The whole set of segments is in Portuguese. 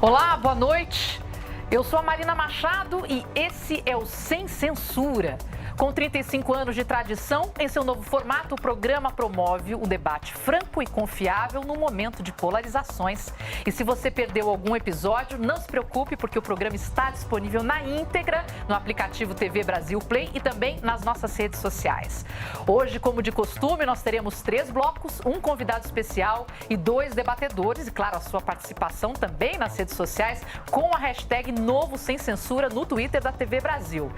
Olá, boa noite. Eu sou a Marina Machado e esse é o Sem Censura. Com 35 anos de tradição, em seu novo formato, o programa promove um debate franco e confiável no momento de polarizações. E se você perdeu algum episódio, não se preocupe, porque o programa está disponível na íntegra no aplicativo TV Brasil Play e também nas nossas redes sociais. Hoje, como de costume, nós teremos 3 blocos, um convidado especial e 2 debatedores. E, claro, a sua participação também nas redes sociais com a hashtag Novo Sem Censura no Twitter da TV Brasil.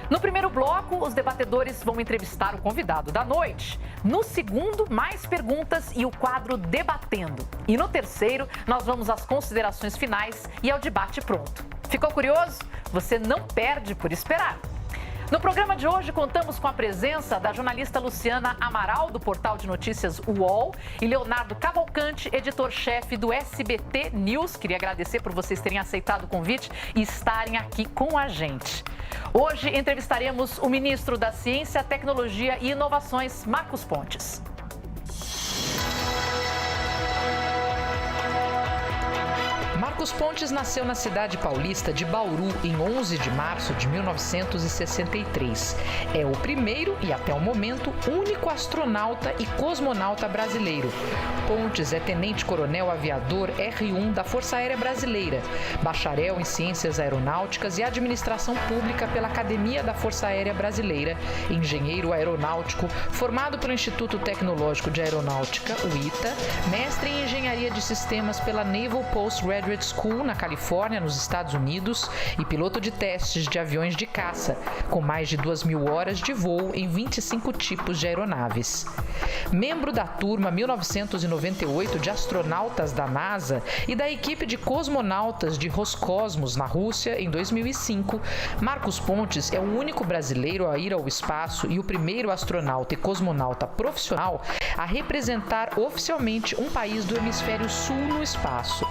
No primeiro bloco, os debatedores vão entrevistar o convidado da noite. No segundo, mais perguntas e o quadro Debatendo. E no terceiro, nós vamos às considerações finais e ao debate pronto. Ficou curioso? Você não perde por esperar. No programa de hoje, contamos com a presença da jornalista Luciana Amaral, do portal de notícias UOL, e Leonardo Cavalcante, editor-chefe do SBT News. Queria agradecer por vocês terem aceitado o convite e estarem aqui com a gente. Hoje entrevistaremos o ministro da Ciência, Tecnologia e Inovações, Marcos Pontes. Marcos Pontes nasceu na cidade paulista de Bauru em 11 de março de 1963. É o primeiro e, até o momento, único astronauta e cosmonauta brasileiro. Pontes é tenente-coronel aviador R1 da Força Aérea Brasileira, bacharel em Ciências Aeronáuticas e Administração Pública pela Academia da Força Aérea Brasileira, engenheiro aeronáutico, formado pelo Instituto Tecnológico de Aeronáutica, o ITA, mestre em Engenharia de Sistemas pela Naval Postgraduate School, na Califórnia, nos Estados Unidos, e piloto de testes de aviões de caça, com mais de 2.000 horas de voo em 25 tipos de aeronaves. Membro da turma 1998 de astronautas da NASA e da equipe de cosmonautas de Roscosmos, na Rússia, em 2005, Marcos Pontes é o único brasileiro a ir ao espaço e o primeiro astronauta e cosmonauta profissional a representar oficialmente um país do hemisfério sul no espaço.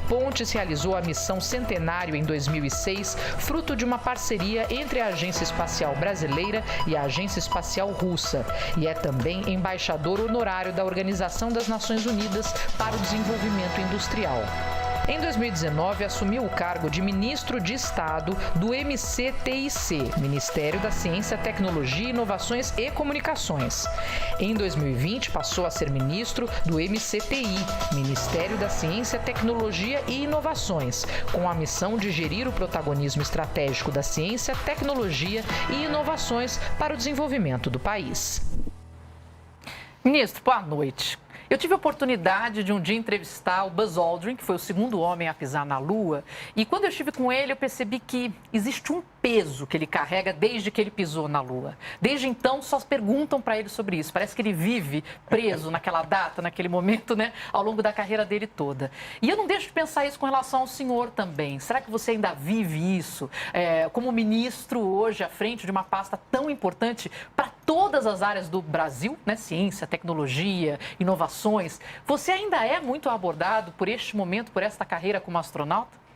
Pontes realizou a missão Centenário em 2006, fruto de uma parceria entre a Agência Espacial Brasileira e a Agência Espacial Russa, e é também embaixador honorário da Organização das Nações Unidas para o Desenvolvimento Industrial. Em 2019, assumiu o cargo de ministro de Estado do MCTIC, Ministério da Ciência, Tecnologia, Inovações e Comunicações. Em 2020, passou a ser ministro do MCTI, Ministério da Ciência, Tecnologia e Inovações, com a missão de gerir o protagonismo estratégico da ciência, tecnologia e inovações para o desenvolvimento do país. Ministro, boa noite. Eu tive a oportunidade de um dia entrevistar o Buzz Aldrin, que foi o segundo homem a pisar na Lua, e quando eu estive com ele, eu percebi que existe um peso que ele carrega desde que ele pisou na Lua. Desde então, só perguntam para ele sobre isso. Parece que ele vive preso naquela data, naquele momento, né, ao longo da carreira dele toda. E eu não deixo de pensar isso com relação ao senhor também. Será que você ainda vive isso como ministro hoje à frente de uma pasta tão importante para todas as áreas do Brasil, né? Ciência, tecnologia, inovações. Você ainda é muito abordado por este momento, por esta carreira como astronauta?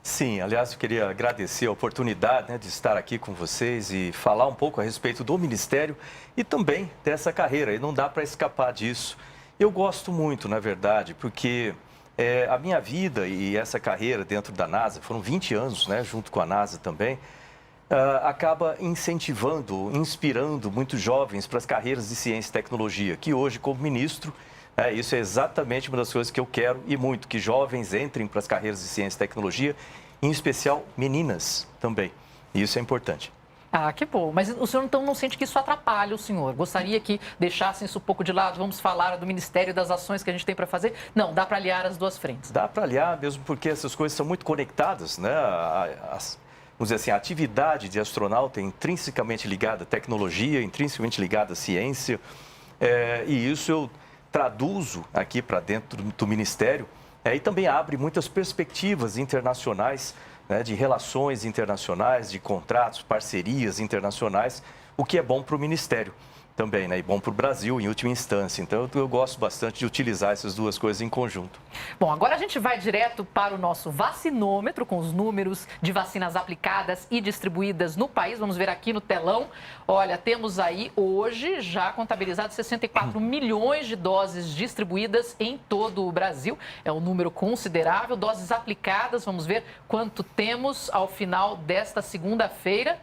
Sim, aliás, eu queria agradecer a oportunidade, né, de estar aqui com vocês e falar um pouco a respeito do Ministério e também dessa carreira, e não dá para escapar disso. Eu gosto muito, na verdade, porque a minha vida e essa carreira dentro da NASA, foram 20 anos, né, junto com a NASA também, acaba incentivando, inspirando muitos jovens para as carreiras de ciência e tecnologia, que hoje, como ministro, isso é exatamente uma das coisas que eu quero e muito, que jovens entrem para as carreiras de ciência e tecnologia, em especial meninas também. E isso é importante. Ah, que bom. Mas o senhor então não sente que isso atrapalha o senhor? Gostaria que deixassem isso um pouco de lado? Vamos falar do Ministério, das ações que a gente tem para fazer? Não, dá para aliar as duas frentes. Dá para aliar, mesmo porque essas coisas são muito conectadas, né? Vamos dizer assim, a atividade de astronauta é intrinsecamente ligada à tecnologia, intrinsecamente ligada à ciência, e isso eu traduzo aqui para dentro do Ministério, e também abre muitas perspectivas internacionais, né, de relações internacionais, de contratos, parcerias internacionais o que é bom para o Ministério também, né? E bom para o Brasil, em última instância. Então, eu gosto bastante de utilizar essas duas coisas em conjunto. Bom, agora a gente vai direto para o nosso vacinômetro, com os números de vacinas aplicadas e distribuídas no país. Vamos ver aqui no telão. Olha, temos aí hoje já contabilizados 64 milhões de doses distribuídas em todo o Brasil. É um número considerável. Doses aplicadas, vamos ver quanto temos ao final desta segunda-feira.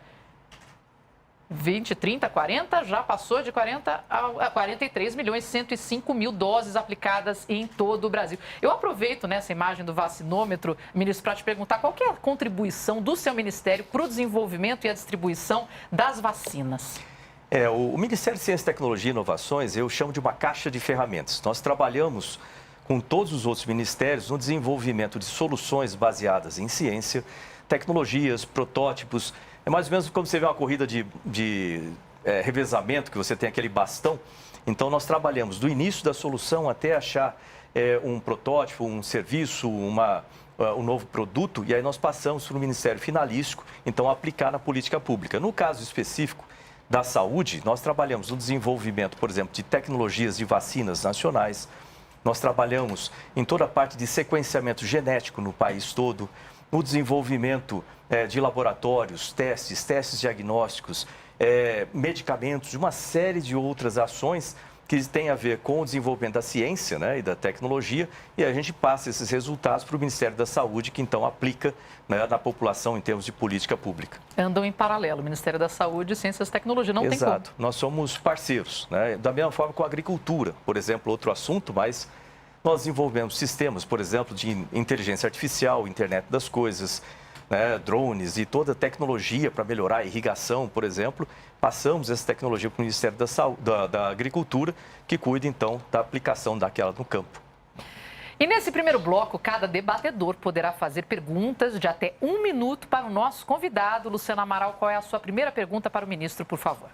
20, 30, 40, já passou de 40 a 43 milhões, 105 mil doses aplicadas em todo o Brasil. Eu aproveito nessa imagem do vacinômetro, ministro, para te perguntar qual que é a contribuição do seu ministério para o desenvolvimento e a distribuição das vacinas. O Ministério de Ciência, Tecnologia e Inovações, eu chamo de uma caixa de ferramentas. Nós trabalhamos com todos os outros ministérios no desenvolvimento de soluções baseadas em ciência, tecnologias, protótipos. É mais ou menos como você vê uma corrida de revezamento, que você tem aquele bastão. Então, nós trabalhamos do início da solução até achar um protótipo, um serviço, um novo produto, e aí nós passamos para o Ministério Finalístico, então, aplicar na política pública. No caso específico da saúde, nós trabalhamos no desenvolvimento, por exemplo, de tecnologias de vacinas nacionais. Nós trabalhamos em toda a parte de sequenciamento genético no país todo, no desenvolvimento de laboratórios, testes diagnósticos, medicamentos, de uma série de outras ações que têm a ver com o desenvolvimento da ciência, né, e da tecnologia, e a gente passa esses resultados para o Ministério da Saúde, que então aplica, né, na população em termos de política pública. Andam em paralelo, Ministério da Saúde e Ciências e Tecnologia, não tem como. Exato, nós somos parceiros, né, da mesma forma com a agricultura, por exemplo, outro assunto, mas nós desenvolvemos sistemas, por exemplo, de inteligência artificial, internet das coisas, né, drones e toda a tecnologia para melhorar a irrigação, por exemplo. Passamos essa tecnologia para o Ministério da Agricultura, que cuida, então, da aplicação daquela no campo. E nesse primeiro bloco, cada debatedor poderá fazer perguntas de até 1 minuto para o nosso convidado. Luciana Amaral, qual é a sua primeira pergunta para o ministro, por favor?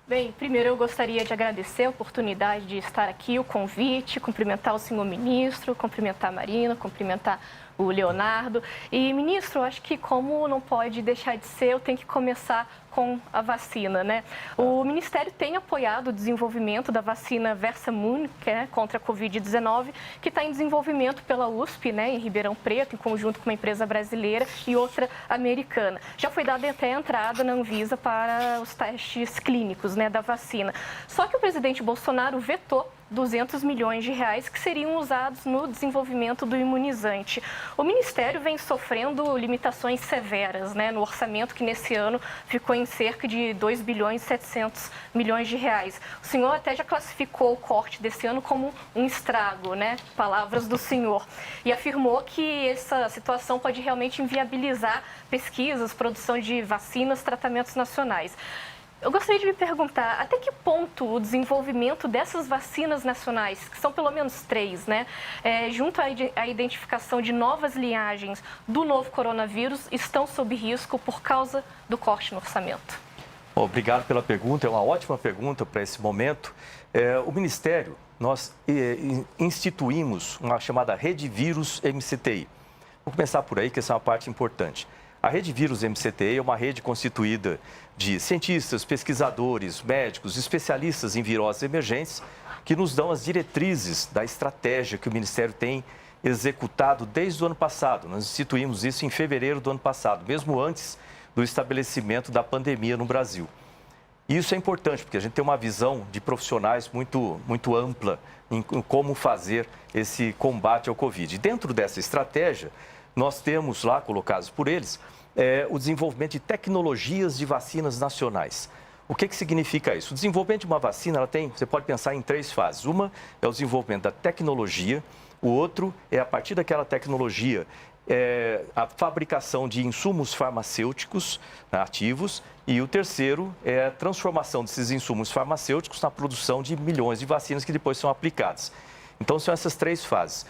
Bem, primeiro eu gostaria de agradecer a oportunidade de estar aqui, o convite, cumprimentar o senhor ministro, cumprimentar a Marina, cumprimentar o Leonardo. E, ministro, eu acho que como não pode deixar de ser, eu tenho que começar com a vacina, né? O Ministério tem apoiado o desenvolvimento da vacina Versamune, que é contra a Covid-19, que está em desenvolvimento pela USP, né, em Ribeirão Preto, em conjunto com uma empresa brasileira e outra americana. Já foi dada até a entrada na Anvisa para os testes clínicos, né, da vacina. Só que o presidente Bolsonaro vetou 200 milhões de reais que seriam usados no desenvolvimento do imunizante. O Ministério vem sofrendo limitações severas, né, no orçamento que nesse ano ficou em cerca de 2 bilhões e 700 milhões de reais. O senhor até já classificou o corte desse ano como um estrago, né, palavras do senhor, e afirmou que essa situação pode realmente inviabilizar pesquisas, produção de vacinas, tratamentos nacionais. Eu gostaria de me perguntar, até que ponto o desenvolvimento dessas vacinas nacionais, que são pelo menos 3, né, junto à identificação de novas linhagens do novo coronavírus, estão sob risco por causa do corte no orçamento? Obrigado pela pergunta, é uma ótima pergunta para esse momento. O Ministério, nós instituímos uma chamada Rede Vírus MCTI. Vou começar por aí, que essa é uma parte importante. A Rede Vírus MCTI é uma rede constituída de cientistas, pesquisadores, médicos, especialistas em viroses emergentes, que nos dão as diretrizes da estratégia que o Ministério tem executado desde o ano passado. Nós instituímos isso em fevereiro do ano passado, mesmo antes do estabelecimento da pandemia no Brasil. E isso é importante, porque a gente tem uma visão de profissionais muito ampla em como fazer esse combate ao Covid. E dentro dessa estratégia, nós temos lá, colocados por eles, o desenvolvimento de tecnologias de vacinas nacionais. O que significa isso? O desenvolvimento de uma vacina, você pode pensar em 3 fases. Uma é o desenvolvimento da tecnologia, o outro é, a partir daquela tecnologia, a fabricação de insumos farmacêuticos, né, ativos, e o terceiro é a transformação desses insumos farmacêuticos na produção de milhões de vacinas que depois são aplicadas. Então, são essas 3 fases.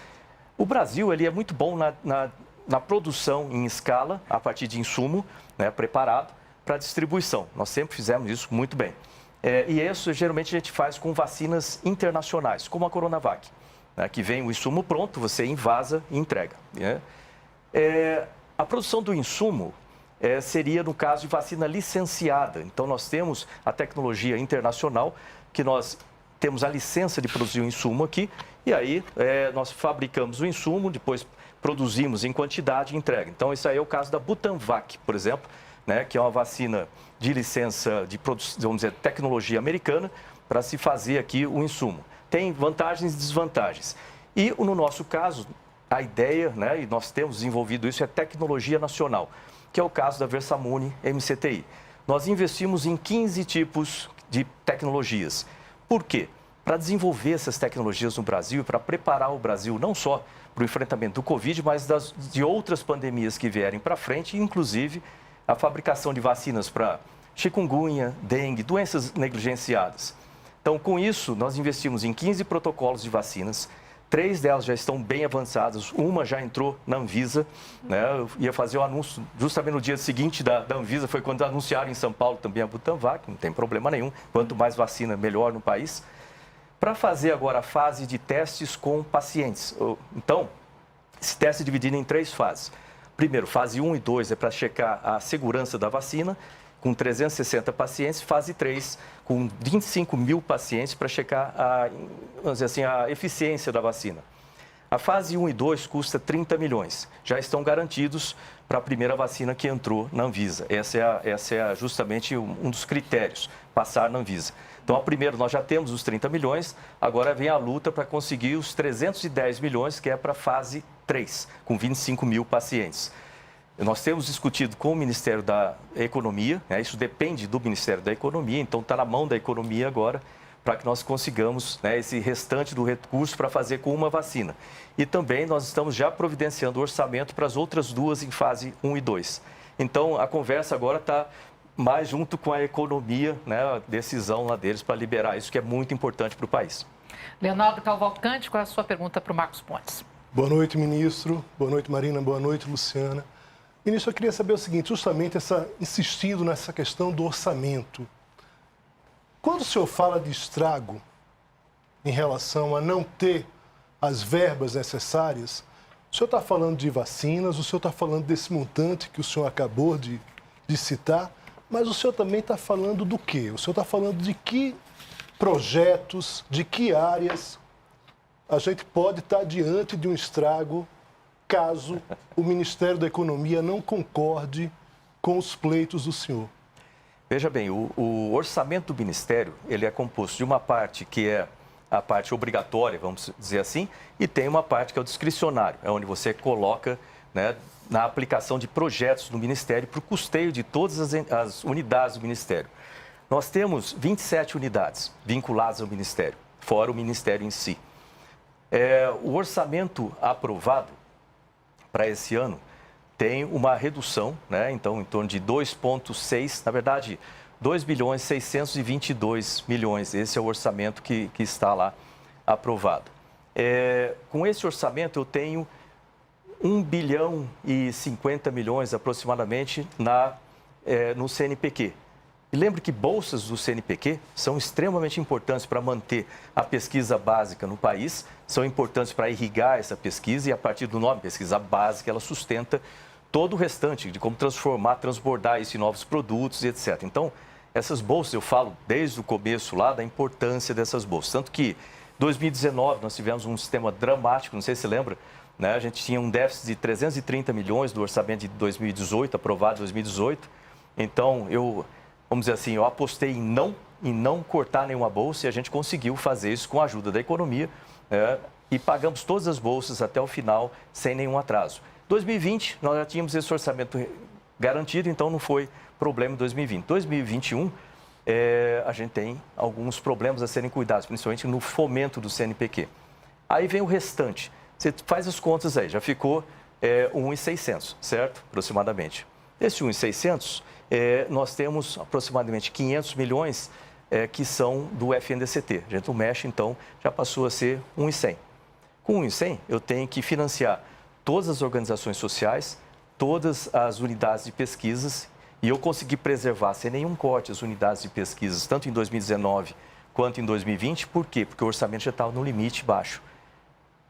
O Brasil ele é muito bom na produção em escala, a partir de insumo, né, preparado para distribuição. Nós sempre fizemos isso muito bem. E isso, geralmente, a gente faz com vacinas internacionais, como a Coronavac, né, que vem o insumo pronto, você invasa e entrega. Né? A produção do insumo, seria no caso de vacina licenciada. Então, nós temos a tecnologia internacional, que nós temos a licença de produzir o insumo aqui, e aí nós fabricamos o insumo, depois produzimos em quantidade e entrega. Então, isso aí é o caso da Butanvac, por exemplo, né, que é uma vacina de licença de produção, vamos dizer, tecnologia americana, para se fazer aqui o insumo. Tem vantagens e desvantagens. E no nosso caso, a ideia, né, e nós temos desenvolvido isso, é tecnologia nacional, que é o caso da Versamune MCTI. Nós investimos em 15 tipos de tecnologias. Por quê? Para desenvolver essas tecnologias no Brasil, para preparar o Brasil não só para o enfrentamento do Covid, mas de outras pandemias que vierem para frente, inclusive a fabricação de vacinas para chikungunya, dengue, doenças negligenciadas. Então, com isso, nós investimos em 15 protocolos de vacinas. 3 delas já estão bem avançadas, uma já entrou na Anvisa, né? Eu ia fazer o anúncio justamente no dia seguinte da Anvisa, foi quando anunciaram em São Paulo também a Butanvac, não tem problema nenhum, quanto mais vacina, melhor no país. Para fazer agora a fase de testes com pacientes. Então, esse teste é dividido em 3 fases. Primeiro, fase 1 e 2 é para checar a segurança da vacina, com 360 pacientes, fase 3, com 25 mil pacientes para checar vamos dizer assim, a eficiência da vacina. A fase 1 e 2 custa 30 milhões. Já estão garantidos para a primeira vacina que entrou na Anvisa. Essa é justamente um dos critérios, passar na Anvisa. Então, a primeira, nós já temos os 30 milhões, agora vem a luta para conseguir os 310 milhões, que é para a fase 3, com 25 mil pacientes. Nós temos discutido com o Ministério da Economia, né? Isso depende do Ministério da Economia, então está na mão da economia agora para que nós consigamos, né, esse restante do recurso para fazer com uma vacina. E também nós estamos já providenciando o orçamento para as outras 2 em fase 1 e 2. Então, a conversa agora está mais junto com a economia, né, a decisão lá deles para liberar isso, que é muito importante para o país. Leonardo Cavalcante, qual é a sua pergunta para o Marcos Pontes? Boa noite, ministro. Boa noite, Marina. Boa noite, Luciana. Ministro, eu queria saber o seguinte, justamente insistindo nessa questão do orçamento. Quando o senhor fala de estrago em relação a não ter as verbas necessárias, o senhor está falando de vacinas, o senhor está falando desse montante que o senhor acabou de citar, mas o senhor também está falando do quê? O senhor está falando de que projetos, de que áreas a gente pode estar diante de um estrago caso o Ministério da Economia não concorde com os pleitos do senhor? Veja bem, o orçamento do Ministério, ele é composto de uma parte que é a parte obrigatória, vamos dizer assim, e tem uma parte que é o discricionário, é onde você coloca, né, na aplicação de projetos no Ministério para o custeio de todas as unidades do Ministério. Nós temos 27 unidades vinculadas ao Ministério, fora o Ministério em si. O orçamento aprovado para esse ano tem uma redução, né? Então, em torno de 2,6, na verdade, 2.622 milhões. Esse é o orçamento que está lá aprovado. Com esse orçamento, eu tenho 1 bilhão e 50 milhões aproximadamente no CNPq. E lembre que bolsas do CNPq são extremamente importantes para manter a pesquisa básica no país, são importantes para irrigar essa pesquisa e, a partir do nome pesquisa básica, ela sustenta todo o restante de como transformar, transbordar isso em novos produtos e etc. Então, essas bolsas, eu falo desde o começo lá da importância dessas bolsas. Tanto que, em 2019, nós tivemos um sistema dramático, não sei se você lembra, né? A gente tinha um déficit de 330 milhões do orçamento de 2018, aprovado em 2018. Então, vamos dizer assim, eu apostei em não cortar nenhuma bolsa e a gente conseguiu fazer isso com a ajuda da economia e pagamos todas as bolsas até o final sem nenhum atraso. 2020, nós já tínhamos esse orçamento garantido, então não foi problema em 2020. 2021, a gente tem alguns problemas a serem cuidados, principalmente no fomento do CNPq. Aí vem o restante. Você faz as contas aí, já ficou 1.600, certo? Aproximadamente. Esse 1.600... nós temos aproximadamente 500 milhões que são do FNDCT. A gente não mexe, então, já passou a ser 1.100. Com 1.100, eu tenho que financiar todas as organizações sociais, todas as unidades de pesquisas, e eu consegui preservar, sem nenhum corte, as unidades de pesquisas, tanto em 2019 quanto em 2020. Por quê? Porque o orçamento já estava no limite baixo.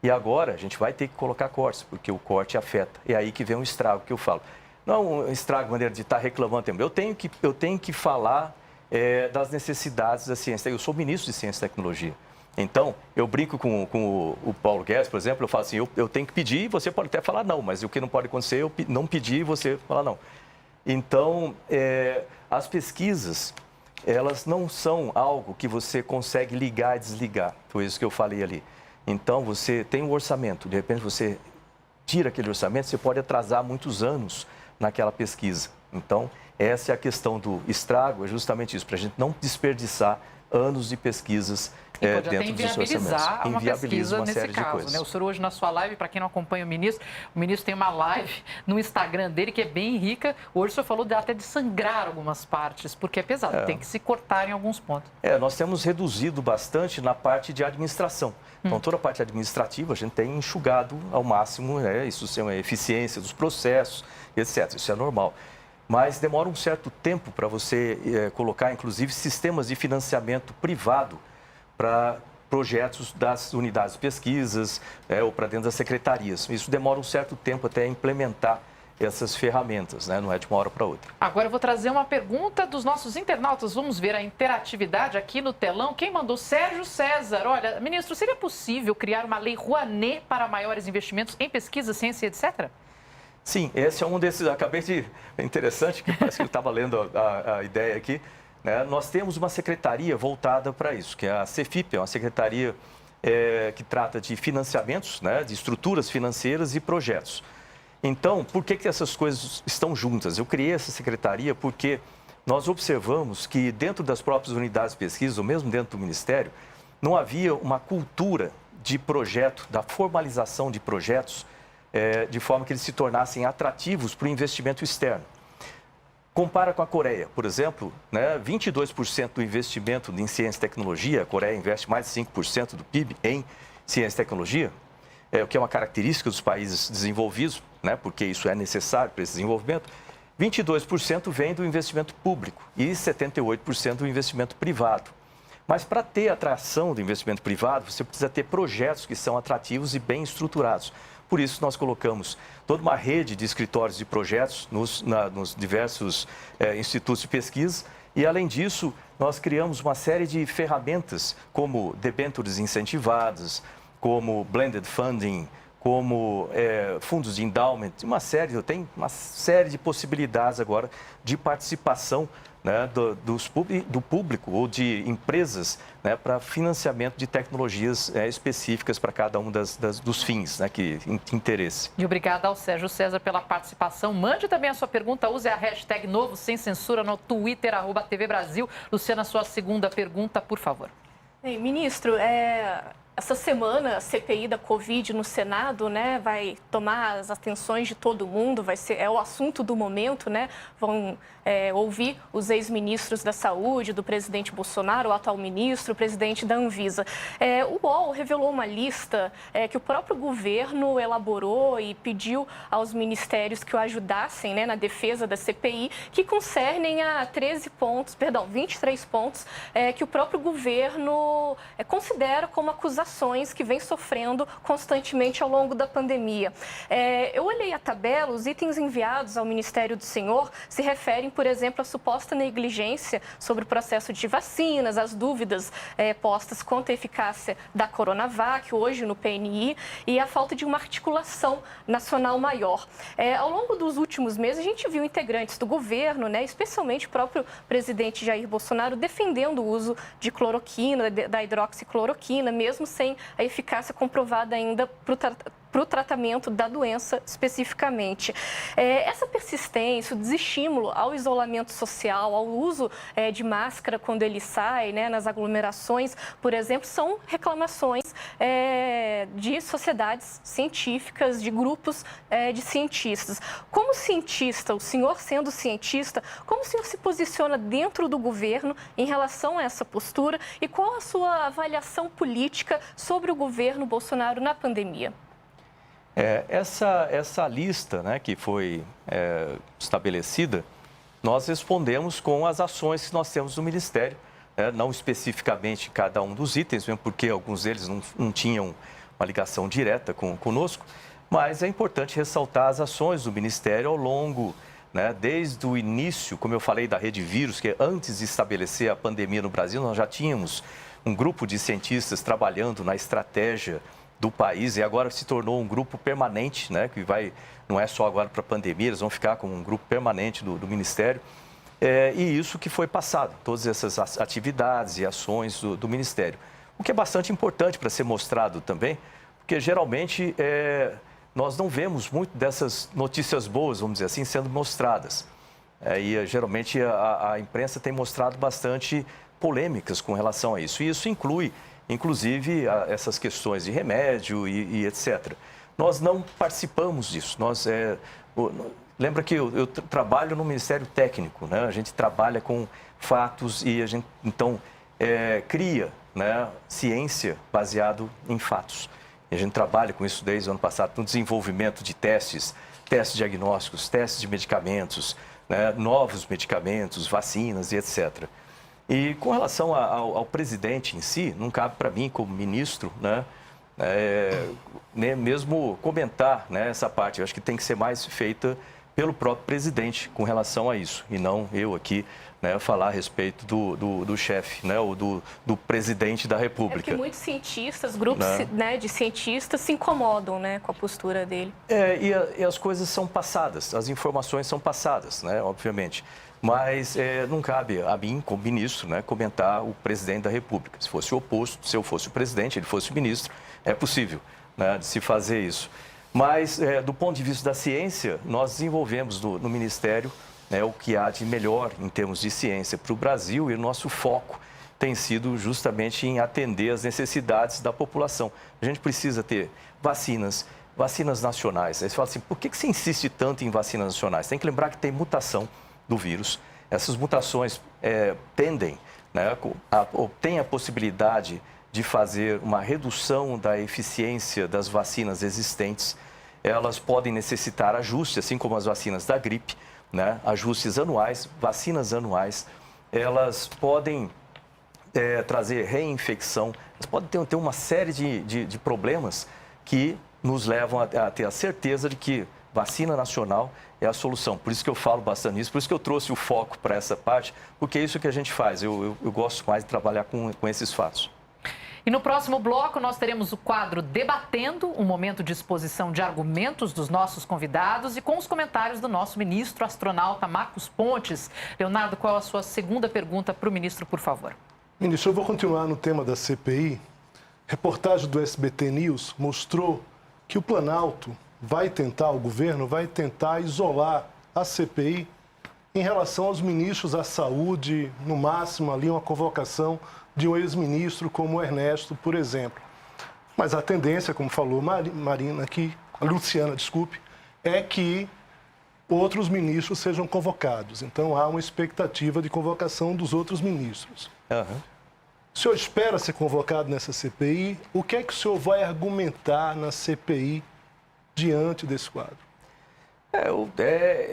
E agora a gente vai ter que colocar cortes, porque o corte afeta. É aí que vem o estrago que eu falo. não é um estrago, maneira de estar reclamando. Eu tenho que falar das necessidades da ciência. Eu sou ministro de Ciência e Tecnologia. Então, eu brinco com o Paulo Guedes, por exemplo, eu falo assim, eu tenho que pedir, você pode até falar não, mas o que não pode acontecer é eu não pedir e você falar não. Então, as pesquisas, elas não são algo que você consegue ligar e desligar, foi isso que eu falei ali. Então, você tem um orçamento, de repente você tira aquele orçamento, você pode atrasar muitos anos naquela pesquisa. Então, essa é a questão do estrago, é justamente isso, para a gente não desperdiçar anos de pesquisas dentro dos orçamentos. Inviabilizar uma pesquisa uma nesse série de caso, coisas. né? O senhor hoje na sua live, para quem não acompanha o ministro tem uma live no Instagram dele que é bem rica. Hoje o senhor falou até de sangrar algumas partes, porque é pesado, tem que se cortar em alguns pontos. Nós temos reduzido bastante na parte de administração. Então, toda a parte administrativa a gente tem enxugado ao máximo, isso é uma eficiência dos processos, etc. Isso é normal. Mas demora um certo tempo para você colocar, inclusive, sistemas de financiamento privado para projetos das unidades de pesquisas ou para dentro das secretarias. Isso demora um certo tempo até implementar essas ferramentas, né? Não é de uma hora para outra. Agora eu vou trazer uma pergunta dos nossos internautas. Vamos ver a interatividade aqui no telão. Quem mandou? Sérgio César. Olha, ministro, seria possível criar uma lei Rouanet para maiores investimentos em pesquisa, ciência, etc.? Sim, esse é um desses, é interessante, que parece que eu estava lendo a ideia aqui, né? Nós temos uma secretaria voltada para isso, que é a Cefip, é uma secretaria que trata de financiamentos, né? De estruturas financeiras e projetos. Então, por que essas coisas estão juntas? Eu criei essa secretaria porque nós observamos que dentro das próprias unidades de pesquisa, ou mesmo dentro do Ministério, não havia uma cultura de projeto, da formalização de projetos, de forma que eles se tornassem atrativos para o investimento externo. Compara com a Coreia, por exemplo, né, 22% do investimento em ciência e tecnologia, a Coreia investe mais de 5% do PIB em ciência e tecnologia, o que é uma característica dos países desenvolvidos, né, porque isso é necessário para esse desenvolvimento. 22% vem do investimento público e 78% do investimento privado. Mas para ter atração do investimento privado, você precisa ter projetos que são atrativos e bem estruturados. Por isso, nós colocamos toda uma rede de escritórios de projetos nos diversos institutos de pesquisa e, além disso, nós criamos uma série de ferramentas como debêntures incentivadas, como blended funding, como fundos de endowment, tem uma série de possibilidades agora de participação, né, do público ou de empresas, né, para financiamento de tecnologias específicas para cada um dos fins, né, que interesse. E obrigada ao Sérgio César pela participação. Mande também a sua pergunta, use a hashtag Novo Sem Censura no Twitter, @TV Brasil. Luciana, sua segunda pergunta, por favor. Ministro, essa semana, a CPI da Covid no Senado, né, vai tomar as atenções de todo mundo, é o assunto do momento, né? Vão ouvir os ex-ministros da Saúde, do presidente Bolsonaro, o atual ministro, o presidente da Anvisa. O UOL revelou uma lista que o próprio governo elaborou e pediu aos ministérios que o ajudassem, né, na defesa da CPI, que concernem a 23 pontos que o próprio governo considera como acusações que vem sofrendo constantemente ao longo da pandemia. Eu olhei a tabela, os itens enviados ao Ministério do Senhor se referem, por exemplo, à suposta negligência sobre o processo de vacinas, as dúvidas postas quanto à eficácia da Coronavac, hoje no PNI, e a falta de uma articulação nacional maior. Ao longo dos últimos meses, a gente viu integrantes do governo, né, especialmente o próprio presidente Jair Bolsonaro, defendendo o uso de cloroquina, da hidroxicloroquina, mesmo sem a eficácia comprovada ainda para o tratamento da doença especificamente. Essa persistência, o desestímulo ao isolamento social, ao uso de máscara quando ele sai, né, nas aglomerações, por exemplo, são reclamações de sociedades científicas, de grupos de cientistas. Como cientista, o senhor sendo cientista, como o senhor se posiciona dentro do governo em relação a essa postura e qual a sua avaliação política sobre o governo Bolsonaro na pandemia? Essa lista, né, que foi estabelecida, nós respondemos com as ações que nós temos no Ministério, não especificamente cada um dos itens, mesmo porque alguns deles não tinham uma ligação direta conosco, mas é importante ressaltar as ações do Ministério ao longo né? Desde o início, como eu falei, da Rede Vírus, que antes de estabelecer a pandemia no Brasil, nós já tínhamos um grupo de cientistas trabalhando na estratégia do país e agora se tornou um grupo permanente, né? Que não é só agora para a pandemia, eles vão ficar como um grupo permanente do Ministério. E isso que foi passado, todas essas atividades e ações do Ministério. O que é bastante importante para ser mostrado também, porque geralmente nós não vemos muito dessas notícias boas, vamos dizer assim, sendo mostradas. E geralmente a imprensa tem mostrado bastante polêmicas com relação a isso. E isso inclui, inclusive, essas questões de remédio e etc. Nós não participamos disso. Lembra que eu trabalho no Ministério Técnico, né? A gente trabalha com fatos e a gente, então, cria, né, ciência baseado em fatos. E a gente trabalha com isso desde o ano passado, no desenvolvimento de testes diagnósticos, testes de medicamentos, né, novos medicamentos, vacinas e etc. E com relação ao presidente em si, não cabe para mim, como ministro, né, mesmo comentar, né, essa parte. Eu acho que tem que ser mais feita pelo próprio presidente com relação a isso, e não eu aqui, né, falar a respeito do chefe, né, ou do presidente da República. É porque muitos cientistas, grupos, né, de cientistas se incomodam, né, com a postura dele. E as coisas são passadas, as informações são passadas, né, obviamente. Mas não cabe a mim, como ministro, né, comentar o presidente da República. Se fosse o oposto, se eu fosse o presidente, ele fosse o ministro, é possível, né, de se fazer isso. Mas, do ponto de vista da ciência, nós desenvolvemos no Ministério, né, o que há de melhor em termos de ciência para o Brasil, e o nosso foco tem sido justamente em atender às necessidades da população. A gente precisa ter vacinas nacionais. Aí você fala assim, por que você insiste tanto em vacinas nacionais? Tem que lembrar que tem mutação do vírus. Essas mutações tendem, né, tem a possibilidade de fazer uma redução da eficiência das vacinas existentes. Elas podem necessitar ajustes, assim como as vacinas da gripe, né? Ajustes anuais, vacinas anuais. Elas podem trazer reinfecção, elas podem ter uma série de problemas que nos levam a ter a certeza de que vacina nacional é a solução. Por isso que eu falo bastante nisso, por isso que eu trouxe o foco para essa parte, porque é isso que a gente faz. Eu gosto mais de trabalhar com esses fatos. E no próximo bloco nós teremos o quadro Debatendo, um momento de exposição de argumentos dos nossos convidados e com os comentários do nosso ministro astronauta Marcos Pontes. Leonardo, qual é a sua segunda pergunta para o ministro, por favor? Ministro, eu vou continuar no tema da CPI. Reportagem do SBT News mostrou que o Planalto o governo vai tentar isolar a CPI em relação aos ministros da saúde, no máximo ali uma convocação de um ex-ministro como o Ernesto, por exemplo. Mas a tendência, como falou a Luciana, é que outros ministros sejam convocados. Então, há uma expectativa de convocação dos outros ministros. Uhum. O senhor espera ser convocado nessa CPI? O que é que o senhor vai argumentar na CPI diante desse quadro?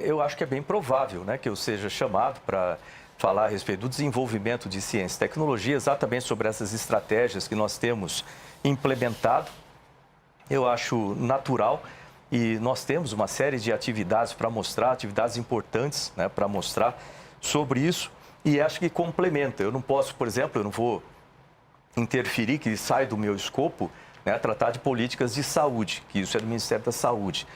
Eu acho que é bem provável, né, que eu seja chamado para falar a respeito do desenvolvimento de ciência e tecnologia, exatamente sobre essas estratégias que nós temos implementado. Eu acho natural e nós temos uma série de atividades para mostrar, atividades importantes, né, para mostrar sobre isso, e acho que complementa. Eu não posso, por exemplo, eu não vou interferir, que sai do meu escopo, né, tratar de políticas de saúde, que isso é do Ministério da Saúde.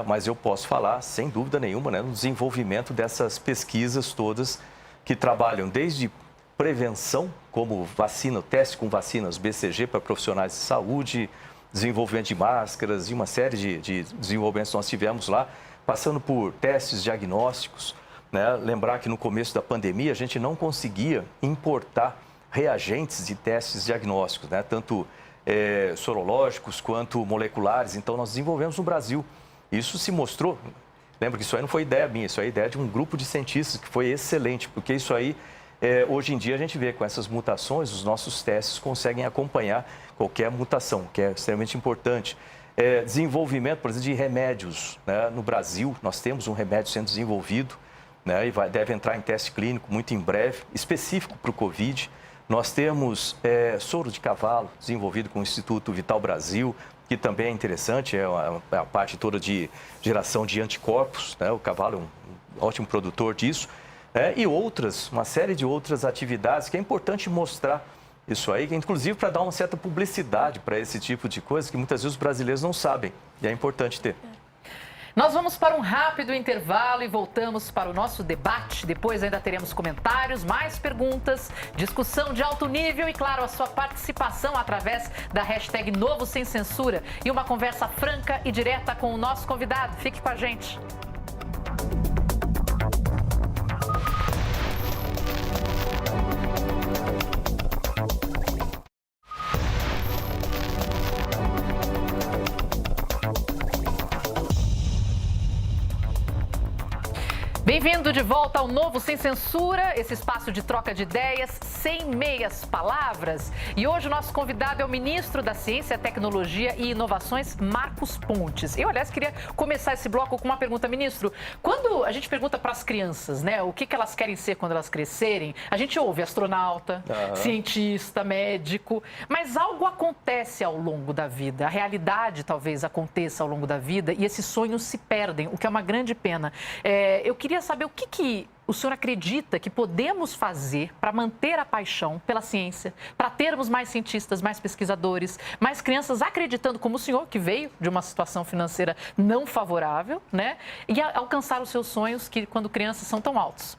Mas eu posso falar, sem dúvida nenhuma, né, no desenvolvimento dessas pesquisas todas que trabalham desde prevenção, como vacina, teste com vacinas BCG para profissionais de saúde, desenvolvimento de máscaras e uma série de desenvolvimentos que nós tivemos lá, passando por testes diagnósticos, né? Lembrar que no começo da pandemia a gente não conseguia importar reagentes de testes diagnósticos, né? Tanto sorológicos quanto moleculares, então nós desenvolvemos no Brasil. Isso se mostrou, lembra que isso aí não foi ideia minha, isso aí é ideia de um grupo de cientistas que foi excelente, porque isso aí, hoje em dia a gente vê com essas mutações, os nossos testes conseguem acompanhar qualquer mutação, que é extremamente importante. Desenvolvimento, por exemplo, de remédios, né? No Brasil, nós temos um remédio sendo desenvolvido, né? E deve entrar em teste clínico muito em breve, específico para o Covid. Nós temos soro de cavalo, desenvolvido com o Instituto Vital Brasil, que também é interessante, é a parte toda de geração de anticorpos, né? O cavalo é ótimo produtor disso, e uma série de outras atividades que é importante mostrar isso aí, inclusive para dar uma certa publicidade para esse tipo de coisa que muitas vezes os brasileiros não sabem e é importante ter. Nós vamos para um rápido intervalo e voltamos para o nosso debate. Depois ainda teremos comentários, mais perguntas, discussão de alto nível e, claro, a sua participação através da hashtag Novo Sem Censura e uma conversa franca e direta com o nosso convidado. Fique com a gente. Bem-vindo de volta ao Novo Sem Censura, esse espaço de troca de ideias sem meias palavras. E hoje o nosso convidado é o ministro da Ciência, Tecnologia e Inovações, Marcos Pontes. Eu, aliás, queria começar esse bloco com uma pergunta, ministro. Quando a gente pergunta para as crianças, né, o que elas querem ser quando elas crescerem, a gente ouve astronauta, cientista, médico, mas algo acontece ao longo da vida. A realidade talvez aconteça ao longo da vida e esses sonhos se perdem, o que é uma grande pena. Eu queria saber o que o senhor acredita que podemos fazer para manter a paixão pela ciência, para termos mais cientistas, mais pesquisadores, mais crianças acreditando, como o senhor, que veio de uma situação financeira não favorável, né? E alcançar os seus sonhos que, quando crianças, são tão altos.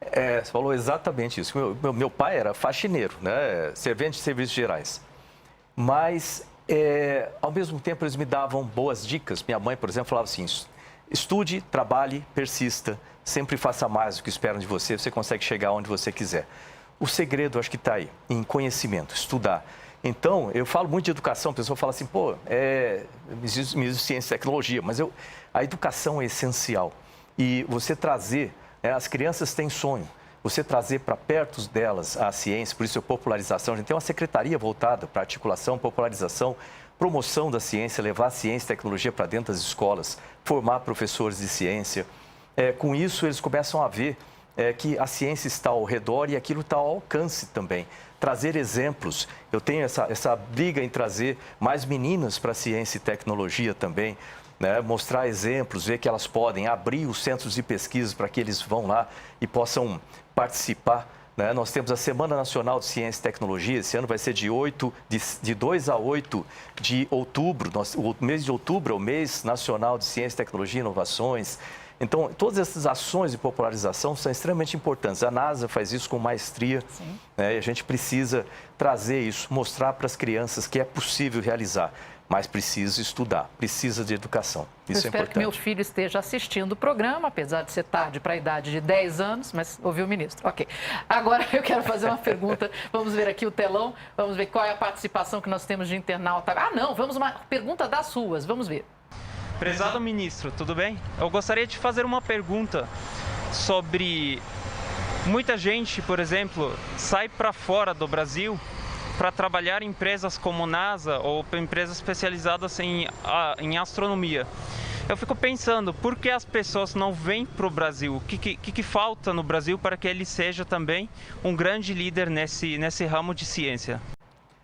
Você falou exatamente isso. Meu pai era faxineiro, né? Servente de serviços gerais. Mas, ao mesmo tempo, eles me davam boas dicas. Minha mãe, por exemplo, falava assim: estude, trabalhe, persista, sempre faça mais do que esperam de você, você consegue chegar onde você quiser. O segredo, acho que está aí, em conhecimento, estudar. Então, eu falo muito de educação, a pessoa fala assim, me diz ciência e tecnologia, mas a educação é essencial. E você trazer, as crianças têm sonho, você trazer para perto delas a ciência, por isso a popularização, a gente tem uma secretaria voltada para articulação, popularização, promoção da ciência, levar a ciência e tecnologia para dentro das escolas, formar professores de ciência. Com isso, eles começam a ver que a ciência está ao redor e aquilo está ao alcance também. Trazer exemplos. Eu tenho essa briga em trazer mais meninas para a ciência e tecnologia também, né? Mostrar exemplos, ver que elas podem abrir os centros de pesquisa para que eles vão lá e possam participar. Nós temos a Semana Nacional de Ciência e Tecnologia, esse ano vai ser de 2 a 8 de outubro. O mês de outubro é o mês nacional de Ciência, Tecnologia e Inovações. Então, todas essas ações de popularização são extremamente importantes. A NASA faz isso com maestria, né? E a gente precisa trazer isso, mostrar para as crianças que é possível realizar. Mas precisa estudar, precisa de educação. Isso é importante. Eu espero que meu filho esteja assistindo o programa, apesar de ser tarde para a idade de 10 anos, mas ouviu o ministro. Ok. Agora eu quero fazer uma pergunta. Vamos ver aqui o telão, vamos ver qual é a participação que nós temos de internauta. Vamos uma pergunta das ruas, vamos ver. Prezado ministro, tudo bem? Eu gostaria de fazer uma pergunta sobre... Muita gente, por exemplo, sai para fora do Brasil para trabalhar em empresas como NASA ou empresas especializadas em astronomia. Eu fico pensando, por que as pessoas não vêm para o Brasil? O que falta no Brasil para que ele seja também um grande líder nesse ramo de ciência?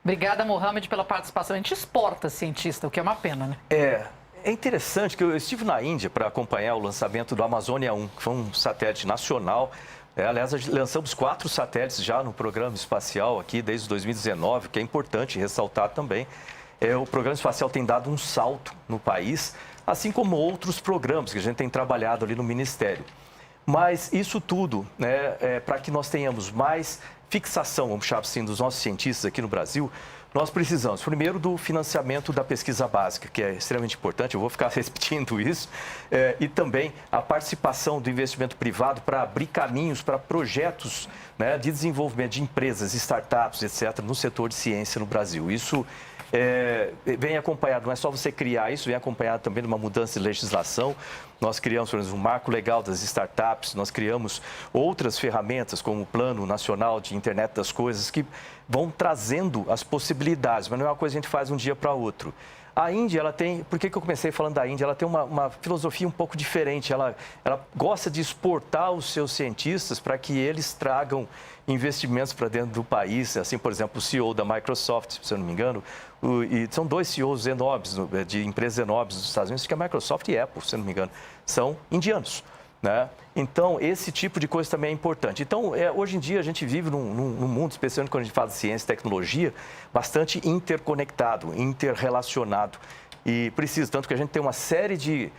Obrigada, Mohamed, pela participação. A gente exporta cientista, o que é uma pena, né? É interessante que eu estive na Índia para acompanhar o lançamento do Amazônia 1, que foi um satélite nacional. Aliás, lançamos 4 satélites já no programa espacial aqui desde 2019, que é importante ressaltar também. O programa espacial tem dado um salto no país, assim como outros programas que a gente tem trabalhado ali no Ministério. Mas isso tudo, para que nós tenhamos mais fixação, vamos chamar assim, dos nossos cientistas aqui no Brasil, nós precisamos, primeiro, do financiamento da pesquisa básica, que é extremamente importante, eu vou ficar repetindo isso, e também a participação do investimento privado para abrir caminhos para projetos, né, de desenvolvimento de empresas, startups, etc., no setor de ciência no Brasil. Isso vem acompanhado, não é só você criar isso, vem acompanhado também de uma mudança de legislação. Nós criamos, por exemplo, um marco legal das startups, nós criamos outras ferramentas, como o Plano Nacional de Internet das Coisas, que vão trazendo as possibilidades, mas não é uma coisa que a gente faz de um dia para outro. A Índia, ela tem... Por que eu comecei falando da Índia? Ela tem uma filosofia um pouco diferente. Ela gosta de exportar os seus cientistas para que eles tragam investimentos para dentro do país. Assim, por exemplo, o CEO da Microsoft, se eu não me engano, e são 2 CEOs enormes, de empresas enormes dos Estados Unidos, que é a Microsoft e a Apple, se eu não me engano, são indianos. né? Então, esse tipo de coisa também é importante. Então, hoje em dia, a gente vive num mundo, especialmente quando a gente fala de ciência e tecnologia, bastante interconectado, interrelacionado. E precisa, tanto que a gente tem uma série de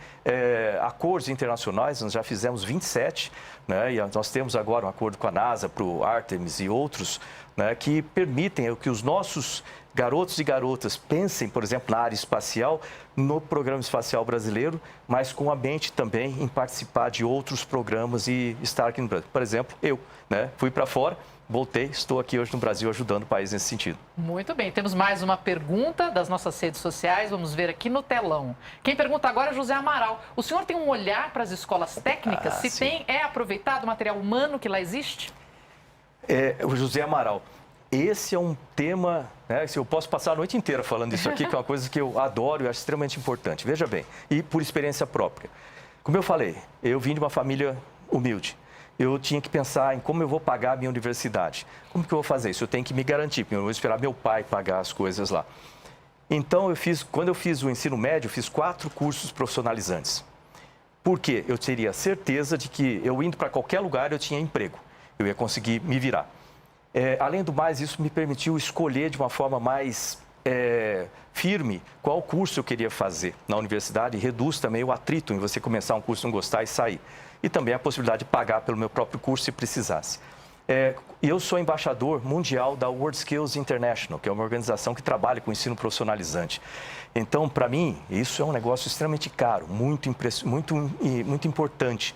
acordos internacionais, nós já fizemos 27, né? E nós temos agora um acordo com a NASA para o Artemis e outros, né? Que permitem que os nossos garotos e garotas pensem, por exemplo, na área espacial, no Programa Espacial Brasileiro, mas com a mente também em participar de outros programas e estar aqui no Brasil. Por exemplo, eu, né? Fui para fora, voltei, estou aqui hoje no Brasil ajudando o país nesse sentido. Muito bem, temos mais uma pergunta das nossas redes sociais, vamos ver aqui no telão. Quem pergunta agora é José Amaral. O senhor tem um olhar para as escolas técnicas? Se sim. é aproveitado o material humano que lá existe? O José Amaral, esse é um tema, né, eu posso passar a noite inteira falando isso aqui, que é uma coisa que eu adoro e acho extremamente importante. Veja bem, e por experiência própria. Como eu falei, eu vim de uma família humilde. Eu tinha que pensar em como eu vou pagar a minha universidade. Como que eu vou fazer isso? Eu tenho que me garantir, porque eu vou esperar meu pai pagar as coisas lá. Então, quando eu fiz o ensino médio, eu fiz 4 cursos profissionalizantes. Por quê? Eu teria certeza de que eu indo para qualquer lugar eu tinha emprego. Eu ia conseguir me virar. Além do mais, isso me permitiu escolher de uma forma mais firme qual curso eu queria fazer na universidade e reduz também o atrito em você começar um curso, não gostar e sair. E também a possibilidade de pagar pelo meu próprio curso se precisasse. Eu sou embaixador mundial da WorldSkills International, que é uma organização que trabalha com ensino profissionalizante. Então, para mim, isso é um negócio extremamente caro, muito importante.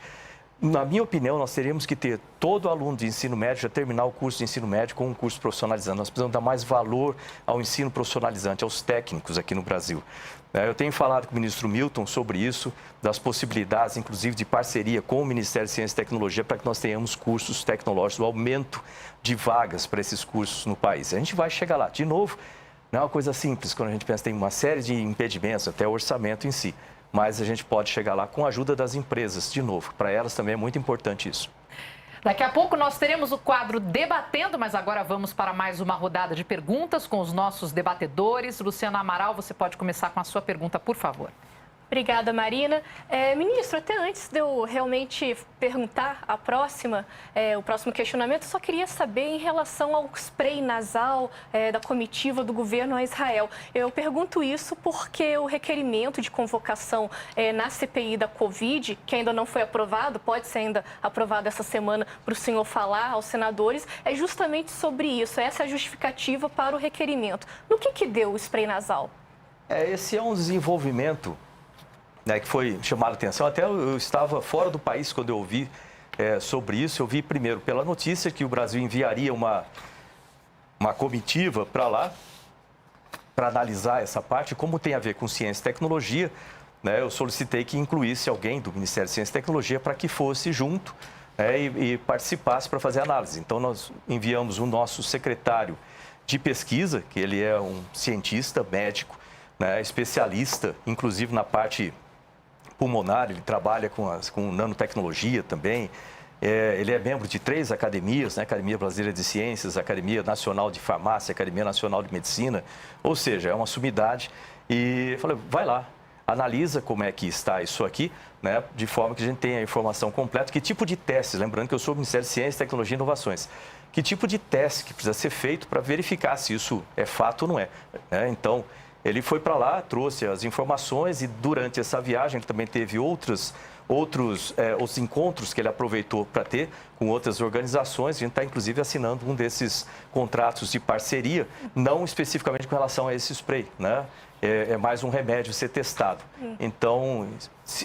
Na minha opinião, nós teríamos que ter todo aluno de ensino médio já terminar o curso de ensino médio com um curso profissionalizante. Nós precisamos dar mais valor ao ensino profissionalizante, aos técnicos aqui no Brasil. Eu tenho falado com o ministro Milton sobre isso, das possibilidades, inclusive, de parceria com o Ministério de Ciência e Tecnologia para que nós tenhamos cursos tecnológicos, o aumento de vagas para esses cursos no país. A gente vai chegar lá. De novo, não é uma coisa simples, quando a gente pensa que tem uma série de impedimentos, até o orçamento em si. Mas a gente pode chegar lá com a ajuda das empresas, de novo. Para elas também é muito importante isso. Daqui a pouco nós teremos o quadro Debatendo, mas agora vamos para mais uma rodada de perguntas com os nossos debatedores. Luciana Amaral, você pode começar com a sua pergunta, por favor. Obrigada, Marina. Ministro, até antes de eu realmente perguntar o próximo questionamento, eu só queria saber em relação ao spray nasal da comitiva do governo a Israel. Eu pergunto isso porque o requerimento de convocação na CPI da Covid, que ainda não foi aprovado, pode ser ainda aprovado essa semana para o senhor falar aos senadores, é justamente sobre isso. Essa é a justificativa para o requerimento. No que deu o spray nasal? Esse é um desenvolvimento, né, que foi chamado a atenção. Até eu estava fora do país quando eu ouvi sobre isso. Eu vi primeiro pela notícia que o Brasil enviaria uma comitiva para lá, para analisar essa parte. Como tem a ver com ciência e tecnologia, né, eu solicitei que incluísse alguém do Ministério de Ciência e Tecnologia para que fosse junto, e participasse para fazer análise. Então, nós enviamos o nosso secretário de pesquisa, que ele é um cientista, médico, né, especialista, inclusive na parte pulmonar, ele trabalha com nanotecnologia também. Ele é membro de 3 academias, né? Academia Brasileira de Ciências, Academia Nacional de Farmácia, Academia Nacional de Medicina, ou seja, é uma sumidade. E eu falei, vai lá, analisa como é que está isso aqui, né? De forma que a gente tenha a informação completa, que tipo de testes, lembrando que eu sou do Ministério de Ciência, Tecnologia e Inovações, que tipo de teste que precisa ser feito para verificar se isso é fato ou não é, né? Então, ele foi para lá, trouxe as informações e durante essa viagem ele também teve outros encontros que ele aproveitou para ter com outras organizações. A gente está, inclusive, assinando um desses contratos de parceria, não especificamente com relação a esse spray, né? É mais um remédio ser testado. Então,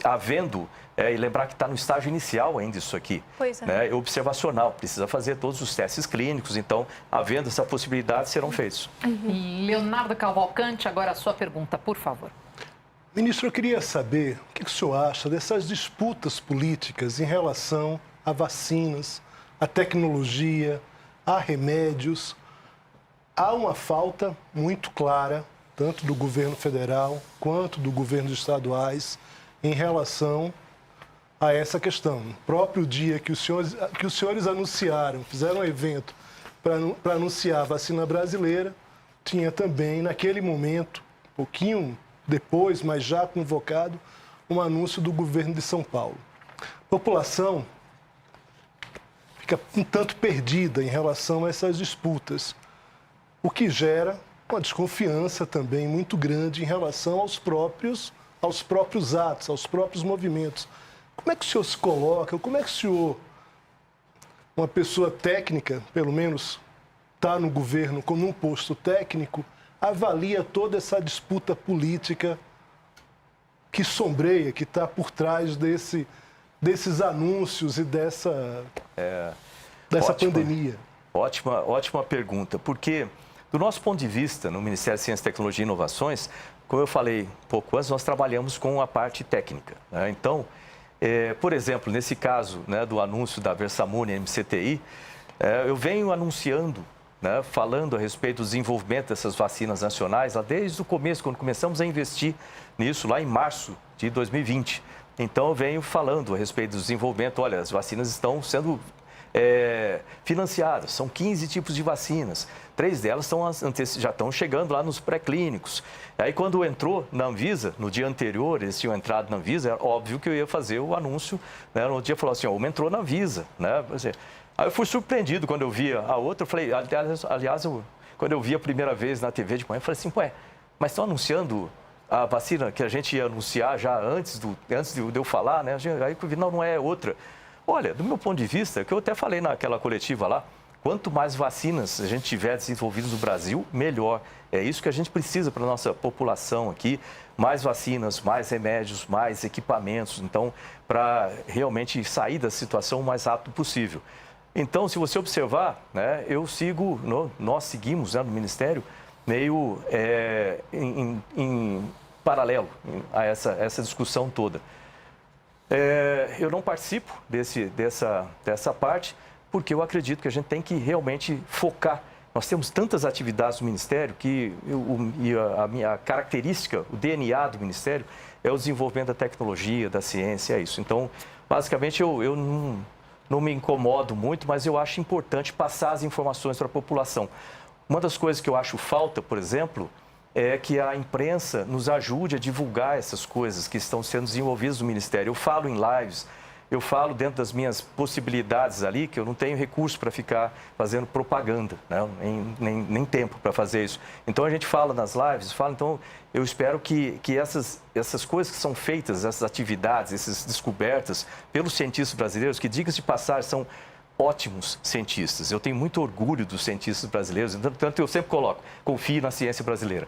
havendo, e lembrar que está no estágio inicial ainda isso aqui, né? Observacional, precisa fazer todos os testes clínicos, então, havendo essa possibilidade, serão feitos. Leonardo Cavalcante, agora a sua pergunta, por favor. Ministro, eu queria saber o que o senhor acha dessas disputas políticas em relação a vacinas, a tecnologia, a remédios. Há uma falta muito clara, tanto do governo federal quanto do governo estaduais, em relação a essa questão. No próprio dia que os senhores anunciaram, fizeram um evento para anunciar a vacina brasileira, tinha também, naquele momento, um pouquinho depois, mas já convocado, um anúncio do governo de São Paulo. população fica um tanto perdida em relação a essas disputas, o que gera uma desconfiança também muito grande em relação aos próprios atos, aos próprios movimentos. Como é que o senhor se coloca, como é que o senhor, uma pessoa técnica, pelo menos, está no governo como um posto técnico, avalia toda essa disputa política que sombreia, que está por trás desses anúncios e dessa pandemia? Ótima pergunta, porque do nosso ponto de vista, no Ministério de Ciência, Tecnologia e Inovações, como eu falei um pouco antes, nós trabalhamos com a parte técnica, né? Então, por exemplo, nesse caso, né, do anúncio da Versamune MCTI, eu venho anunciando, né, falando a respeito do desenvolvimento dessas vacinas nacionais, lá desde o começo, quando começamos a investir nisso, lá em março de 2020. Então, eu venho falando a respeito do desenvolvimento. Olha, as vacinas estão sendo financiadas, são 15 tipos de vacinas, 3 delas já estão chegando lá nos pré-clínicos. Aí, quando entrou na Anvisa, no dia anterior, eles tinham entrado na Anvisa, era óbvio que eu ia fazer o anúncio, né, no dia falou assim, ó, entrou na Anvisa, né? Aí eu fui surpreendido quando eu via a outra, eu falei, aliás, quando eu vi a primeira vez na TV de manhã, eu falei assim, mas estão anunciando a vacina que a gente ia anunciar já antes de eu falar, né? Aí eu vi, não é outra. Olha, do meu ponto de vista, que eu até falei naquela coletiva lá, quanto mais vacinas a gente tiver desenvolvidas no Brasil, melhor. É isso que a gente precisa para a nossa população aqui, mais vacinas, mais remédios, mais equipamentos, então, para realmente sair da situação o mais rápido possível. Então, se você observar, né, nós seguimos, né, no Ministério, meio em paralelo a essa discussão toda. Eu não participo dessa parte, porque eu acredito que a gente tem que realmente focar. Nós temos tantas atividades no Ministério que a minha característica, o DNA do Ministério, é o desenvolvimento da tecnologia, da ciência, é isso. Então, basicamente, eu não me incomodo muito, mas eu acho importante passar as informações para a população. Uma das coisas que eu acho falta, por exemplo, é que a imprensa nos ajude a divulgar essas coisas que estão sendo desenvolvidas no Ministério. Eu falo em lives, eu falo dentro das minhas possibilidades ali, que eu não tenho recurso para ficar fazendo propaganda, né? nem tempo para fazer isso. Então, a gente fala nas lives, então eu espero que essas coisas que são feitas, essas atividades, essas descobertas pelos cientistas brasileiros, que, diga-se de passagem, são ótimos cientistas. Eu tenho muito orgulho dos cientistas brasileiros, tanto eu sempre coloco, confie na ciência brasileira,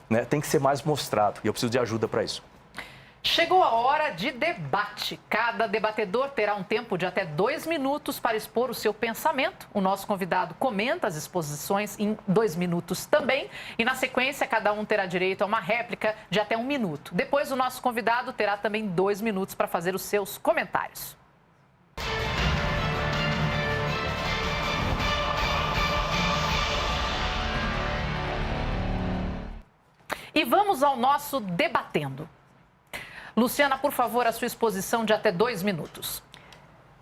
né? Tem que ser mais mostrado e eu preciso de ajuda para isso. Chegou a hora de debate. Cada debatedor terá um tempo de até 2 minutos para expor o seu pensamento. O nosso convidado comenta as exposições em 2 minutos também. E, na sequência, cada um terá direito a uma réplica de até 1 minuto. Depois, o nosso convidado terá também 2 minutos para fazer os seus comentários. E vamos ao nosso debatendo. Luciana, por favor, a sua exposição de até 2 minutos.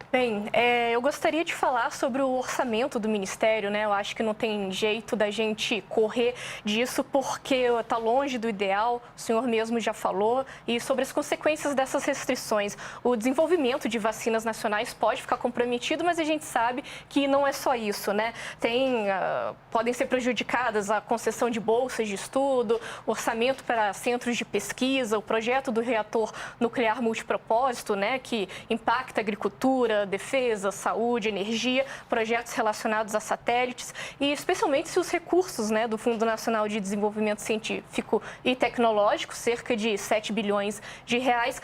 Bem, eu gostaria de falar sobre o orçamento do Ministério, né? Eu acho que não tem jeito da gente correr disso porque está longe do ideal, o senhor mesmo já falou, e sobre as consequências dessas restrições. O desenvolvimento de vacinas nacionais pode ficar comprometido, mas a gente sabe que não é só isso, né? Podem ser prejudicadas a concessão de bolsas de estudo, orçamento para centros de pesquisa, o projeto do reator nuclear multipropósito, né? Que impacta a agricultura, defesa, saúde, energia, projetos relacionados a satélites e especialmente se os recursos, né, do Fundo Nacional de Desenvolvimento Científico e Tecnológico, cerca de 7 bilhões de reais,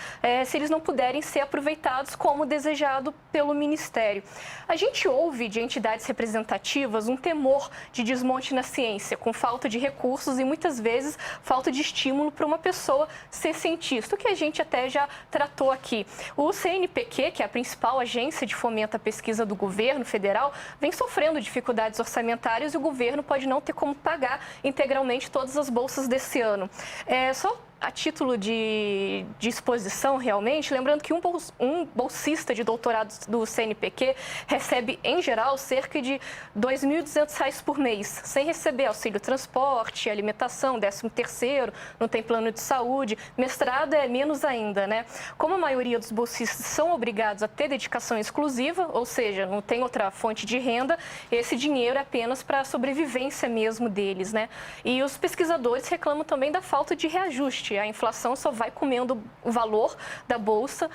se eles não puderem ser aproveitados como desejado pelo Ministério. A gente ouve de entidades representativas um temor de desmonte na ciência, com falta de recursos e muitas vezes falta de estímulo para uma pessoa ser cientista, o que a gente até já tratou aqui. O CNPq, que é a principal agência de fomento à pesquisa do governo federal, vem sofrendo dificuldades orçamentárias e o governo pode não ter como pagar integralmente todas as bolsas desse ano. Só a título de exposição, realmente, lembrando que um bolsista de doutorado do CNPq recebe, em geral, cerca de R$ 2.200 por mês, sem receber auxílio transporte, alimentação, 13º, não tem plano de saúde. Mestrado é menos ainda, né? Como a maioria dos bolsistas são obrigados a ter dedicação exclusiva, ou seja, não tem outra fonte de renda, esse dinheiro é apenas para a sobrevivência mesmo deles, né? E os pesquisadores reclamam também da falta de reajuste. A inflação só vai comendo o valor da bolsa.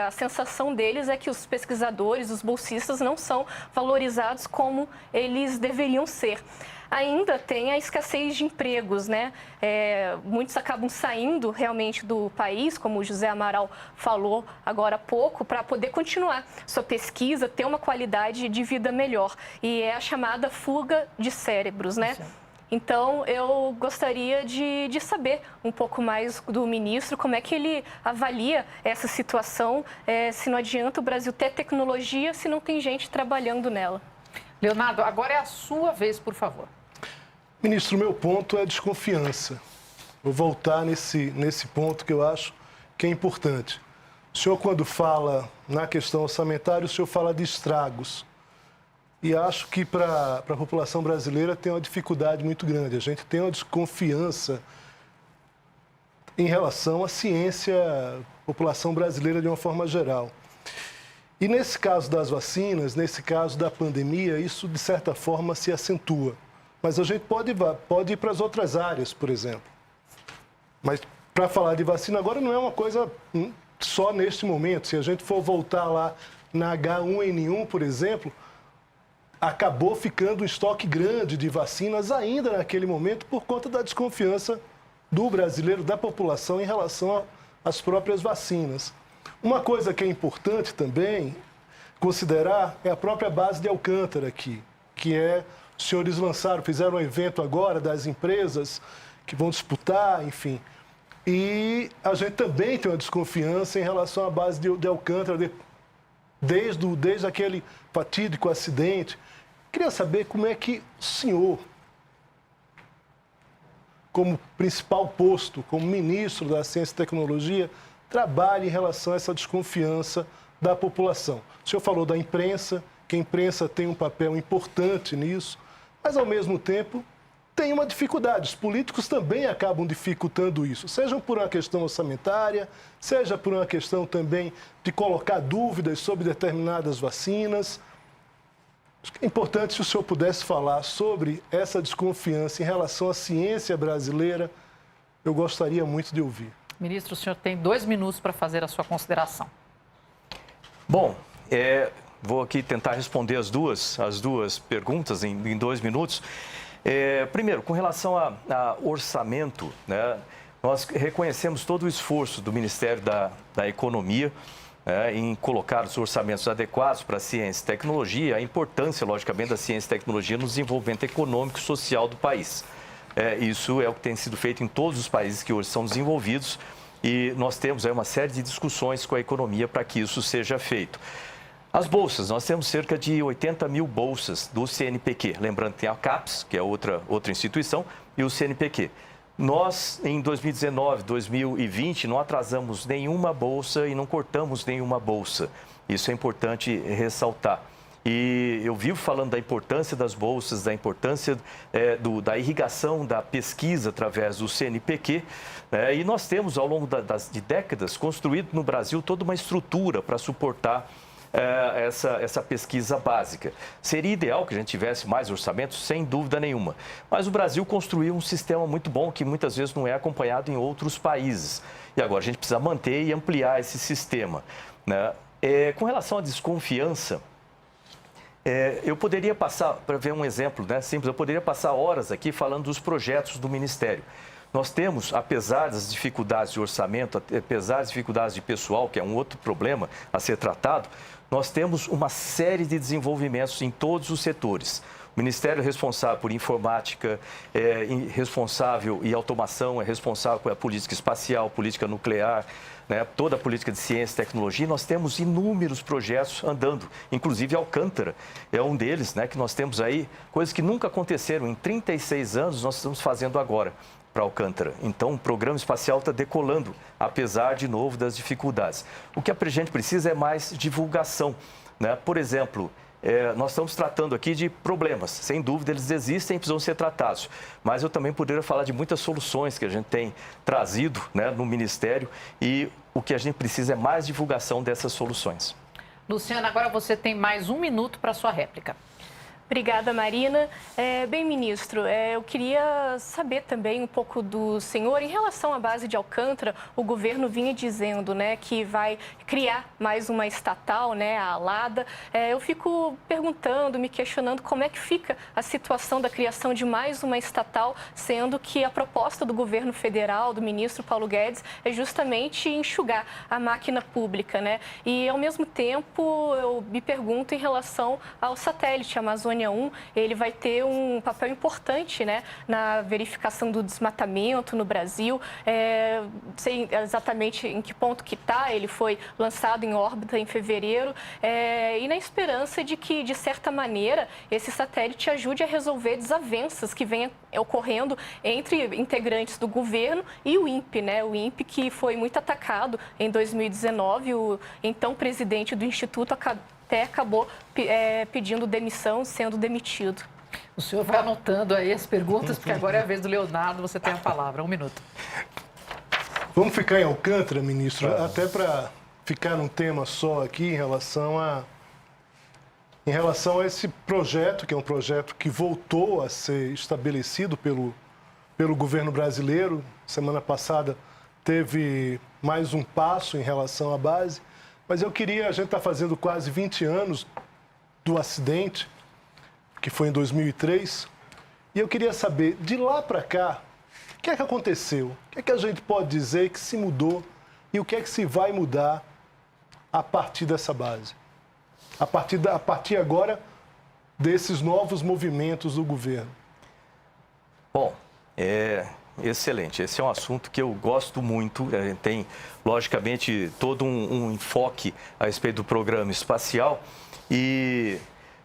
A sensação deles é que os pesquisadores, os bolsistas, não são valorizados como eles deveriam ser. Ainda tem a escassez de empregos, né? Muitos acabam saindo realmente do país, como o José Amaral falou agora há pouco, para poder continuar sua pesquisa, ter uma qualidade de vida melhor. E é a chamada fuga de cérebros, né? Então, eu gostaria de saber um pouco mais do ministro, como é que ele avalia essa situação, se não adianta o Brasil ter tecnologia, se não tem gente trabalhando nela. Leonardo, agora é a sua vez, por favor. Ministro, meu ponto é desconfiança. Vou voltar nesse ponto que eu acho que é importante. O senhor, quando fala na questão orçamentária, o senhor fala de estragos. E acho que para a população brasileira tem uma dificuldade muito grande. A gente tem uma desconfiança em relação à ciência, população brasileira de uma forma geral. E nesse caso das vacinas, nesse caso da pandemia, isso de certa forma se acentua. Mas a gente pode ir para as outras áreas, por exemplo. Mas para falar de vacina agora não é uma coisa só neste momento. Se a gente for voltar lá na H1N1, por exemplo, acabou ficando um estoque grande de vacinas ainda naquele momento por conta da desconfiança do brasileiro, da população em relação às próprias vacinas. Uma coisa que é importante também considerar é a própria base de Alcântara aqui, que os senhores fizeram um evento agora das empresas que vão disputar, enfim. E a gente também tem uma desconfiança em relação à base de Alcântara, desde aquele fatídico acidente. Queria saber como é que o senhor, como principal posto, como ministro da Ciência e Tecnologia, trabalha em relação a essa desconfiança da população. O senhor falou da imprensa, que a imprensa tem um papel importante nisso, mas, ao mesmo tempo, tem uma dificuldade. Os políticos também acabam dificultando isso, seja por uma questão orçamentária, seja por uma questão também de colocar dúvidas sobre determinadas vacinas. Acho que é importante se o senhor pudesse falar sobre essa desconfiança em relação à ciência brasileira, eu gostaria muito de ouvir. Ministro, o senhor tem 2 minutos para fazer a sua consideração. Bom, vou aqui tentar responder as duas perguntas em 2 minutos. Primeiro, com relação a orçamento, né, nós reconhecemos todo o esforço do Ministério da Economia em colocar os orçamentos adequados para a ciência e tecnologia, a importância, logicamente, da ciência e tecnologia no desenvolvimento econômico e social do país. Isso é o que tem sido feito em todos os países que hoje são desenvolvidos e nós temos uma série de discussões com a economia para que isso seja feito. As bolsas, nós temos cerca de 80 mil bolsas do CNPq. Lembrando que tem a CAPES, que é outra instituição, e o CNPq. Nós, em 2019, 2020, não atrasamos nenhuma bolsa e não cortamos nenhuma bolsa. Isso é importante ressaltar. E eu vivo falando da importância das bolsas, da importância da irrigação da pesquisa através do CNPq. E nós temos, ao longo de décadas, construído no Brasil toda uma estrutura para suportar essa pesquisa básica. Seria ideal que a gente tivesse mais orçamentos, sem dúvida nenhuma. Mas o Brasil construiu um sistema muito bom que muitas vezes não é acompanhado em outros países. E agora a gente precisa manter e ampliar esse sistema, né? Com relação à desconfiança, eu poderia passar, para ver um exemplo, né, simples, eu poderia passar horas aqui falando dos projetos do Ministério. Nós temos, apesar das dificuldades de orçamento, apesar das dificuldades de pessoal, que é um outro problema a ser tratado, nós temos uma série de desenvolvimentos em todos os setores. O Ministério é responsável por informática, responsável e automação, é responsável pela política espacial, política nuclear, né, toda a política de ciência e tecnologia, nós temos inúmeros projetos andando, inclusive Alcântara é um deles, né, que nós temos aí coisas que nunca aconteceram, em 36 anos nós estamos fazendo agora para Alcântara. Então, o programa espacial está decolando, apesar, de novo, das dificuldades. O que a gente precisa é mais divulgação, né? Por exemplo, nós estamos tratando aqui de problemas, sem dúvida eles existem e precisam ser tratados, mas eu também poderia falar de muitas soluções que a gente tem trazido, né, no Ministério, e o que a gente precisa é mais divulgação dessas soluções. Luciana, agora você tem mais 1 minuto para a sua réplica. Obrigada, Marina. Bem, ministro, eu queria saber também um pouco do senhor. Em relação à base de Alcântara, o governo vinha dizendo, né, que vai criar mais uma estatal, né, a Alada. Eu fico perguntando, me questionando como é que fica a situação da criação de mais uma estatal, sendo que a proposta do governo federal, do ministro Paulo Guedes, é justamente enxugar a máquina pública, né? E, ao mesmo tempo, eu me pergunto em relação ao satélite Amazônia 1, ele vai ter um papel importante, né, na verificação do desmatamento no Brasil. Sei exatamente em que ponto que está, ele foi lançado em órbita em fevereiro, e na esperança de que, de certa maneira, esse satélite ajude a resolver desavenças que venham ocorrendo entre integrantes do governo e o INPE, né? O INPE que foi muito atacado em 2019, o então presidente do Instituto até acabou pedindo demissão, sendo demitido. O senhor vai anotando aí as perguntas, porque agora é a vez do Leonardo, você tem a palavra. 1 minuto. Vamos ficar em Alcântara, ministro, até para ficar num tema só aqui em relação a esse projeto, que é um projeto que voltou a ser estabelecido pelo governo brasileiro. Semana passada teve mais um passo em relação à base. Mas a gente está fazendo quase 20 anos do acidente, que foi em 2003, e eu queria saber, de lá para cá, o que é que aconteceu? O que é que a gente pode dizer que se mudou e o que é que se vai mudar a partir dessa base? A partir agora desses novos movimentos do governo. Bom, excelente. Esse é um assunto que eu gosto muito. Tem, logicamente, todo um enfoque a respeito do programa espacial. E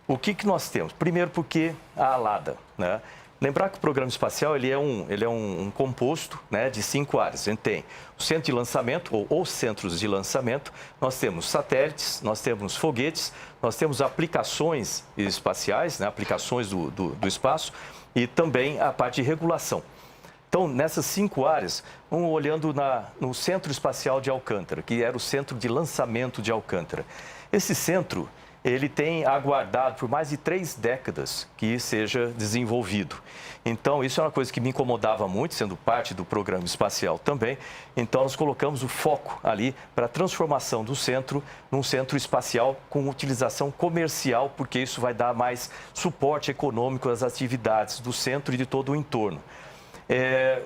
o que nós temos? Primeiro, porque a ALADA, né? Lembrar que o programa espacial ele é um composto, né, de 5 áreas. A gente tem o centro de lançamento, ou os centros de lançamento, nós temos satélites, nós temos foguetes, nós temos aplicações espaciais, né, aplicações do espaço, e também a parte de regulação. Então, nessas 5 áreas, vamos olhando no Centro Espacial de Alcântara, que era o centro de lançamento de Alcântara. Esse centro, ele tem aguardado por mais de 3 décadas que seja desenvolvido. Então, isso é uma coisa que me incomodava muito, sendo parte do programa espacial também. Então, nós colocamos o foco ali para a transformação do centro num centro espacial com utilização comercial, porque isso vai dar mais suporte econômico às atividades do centro e de todo o entorno.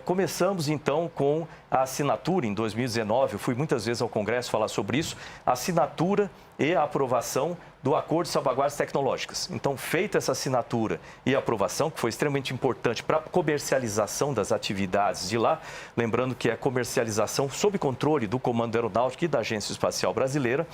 Começamos, então, com a assinatura em 2019, eu fui muitas vezes ao Congresso falar sobre isso, a assinatura e a aprovação do Acordo de Salvaguardas Tecnológicas. Então, feita essa assinatura e aprovação, que foi extremamente importante para a comercialização das atividades de lá, lembrando que é comercialização sob controle do Comando Aeronáutico e da Agência Espacial Brasileira.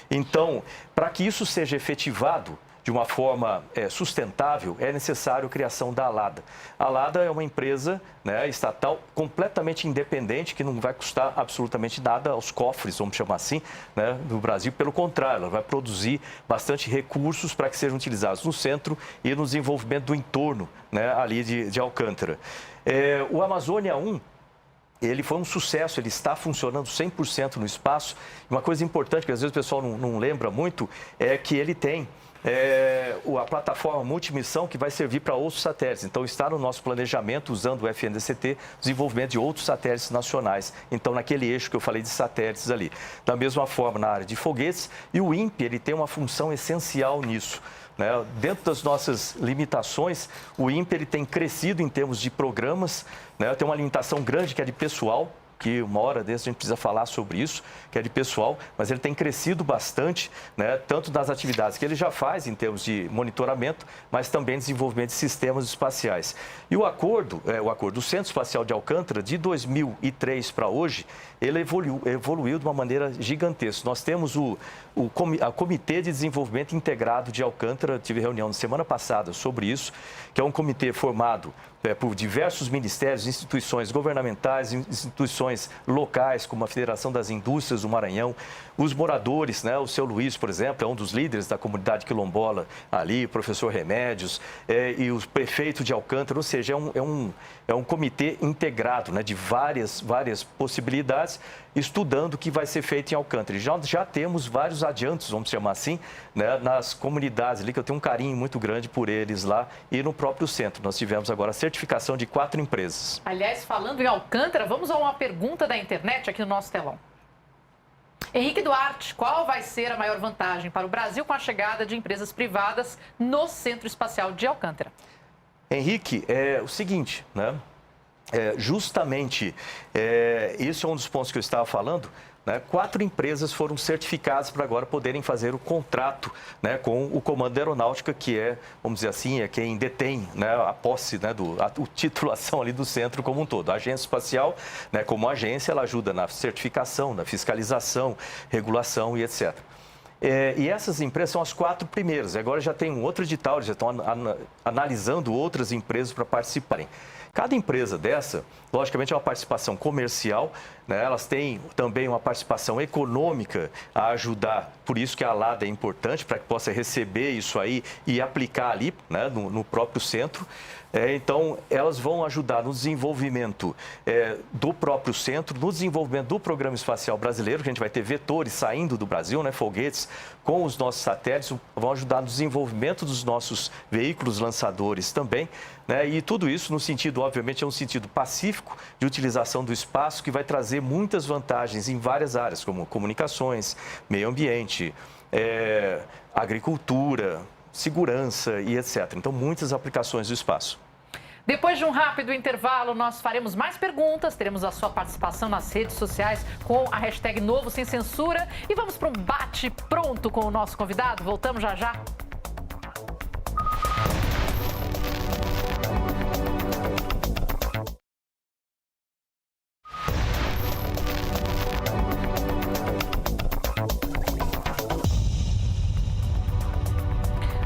Então, para que isso seja efetivado de uma forma sustentável, é necessário a criação da ALADA. A ALADA é uma empresa, né, estatal completamente independente, que não vai custar absolutamente nada aos cofres, vamos chamar assim, né, do Brasil. Pelo contrário, ela vai produzir bastante recursos para que sejam utilizados no centro e no desenvolvimento do entorno, né, ali de Alcântara. O Amazônia 1, ele foi um sucesso, ele está funcionando 100% no espaço. Uma coisa importante, que às vezes o pessoal não lembra muito, é que ele tem a plataforma multimissão que vai servir para outros satélites. Então, está no nosso planejamento, usando o FNDCT, desenvolvimento de outros satélites nacionais. Então, naquele eixo que eu falei de satélites ali. Da mesma forma, na área de foguetes, e o INPE, ele tem uma função essencial nisso. Né? Dentro das nossas limitações, o INPE ele tem crescido em termos de programas, né? Tem uma limitação grande que é de pessoal, que uma hora dessa a gente precisa falar sobre isso, que é de pessoal, mas ele tem crescido bastante, né, tanto das atividades que ele já faz em termos de monitoramento, mas também desenvolvimento de sistemas espaciais. E o acordo, o Centro Espacial de Alcântara, de 2003 para hoje, ele evoluiu de uma maneira gigantesca. Nós temos o Comitê de Desenvolvimento Integrado de Alcântara, tive reunião na semana passada sobre isso, que é um comitê formado por diversos ministérios, instituições governamentais, instituições locais, como a Federação das Indústrias do Maranhão, os moradores, né? O seu Luiz, por exemplo, é um dos líderes da comunidade quilombola ali, o professor Remédios, e o prefeito de Alcântara, ou seja, é um comitê integrado, né? De várias possibilidades, estudando o que vai ser feito em Alcântara. Já temos vários adiantos, vamos chamar assim, né? Nas comunidades ali, que eu tenho um carinho muito grande por eles lá, e no próprio centro. Nós tivemos agora a certificação de 4 empresas. Aliás, falando em Alcântara, vamos a uma pergunta da internet aqui no nosso telão. Henrique Duarte, qual vai ser a maior vantagem para o Brasil com a chegada de empresas privadas no Centro Espacial de Alcântara? Henrique, é o seguinte, né? Justamente, isso é um dos pontos que eu estava falando, né? 4 empresas foram certificadas para agora poderem fazer o contrato, né, com o Comando da Aeronáutica, que é, vamos dizer assim, é quem detém, né, a posse, né, a titulação ali do centro como um todo. A Agência Espacial, né, como agência, ela ajuda na certificação, na fiscalização, regulação e etc. E essas empresas são as 4 primeiras. Agora já tem um outro edital, já estão analisando outras empresas para participarem. Cada empresa dessa, logicamente, é uma participação comercial, né? Elas têm também uma participação econômica a ajudar, por isso que a ALAD é importante, para que possa receber isso aí e aplicar ali, né, no próprio centro. Então, elas vão ajudar no desenvolvimento do próprio centro, no desenvolvimento do Programa Espacial Brasileiro, que a gente vai ter vetores saindo do Brasil, né, foguetes com os nossos satélites, vão ajudar no desenvolvimento dos nossos veículos lançadores também, né, e tudo isso no sentido, obviamente, é um sentido pacífico de utilização do espaço, que vai trazer muitas vantagens em várias áreas, como comunicações, meio ambiente, agricultura, segurança e etc. Então, muitas aplicações do espaço. Depois de um rápido intervalo, nós faremos mais perguntas, teremos a sua participação nas redes sociais com a hashtag Novo Sem Censura e vamos para um bate-pronto com o nosso convidado. Voltamos já já.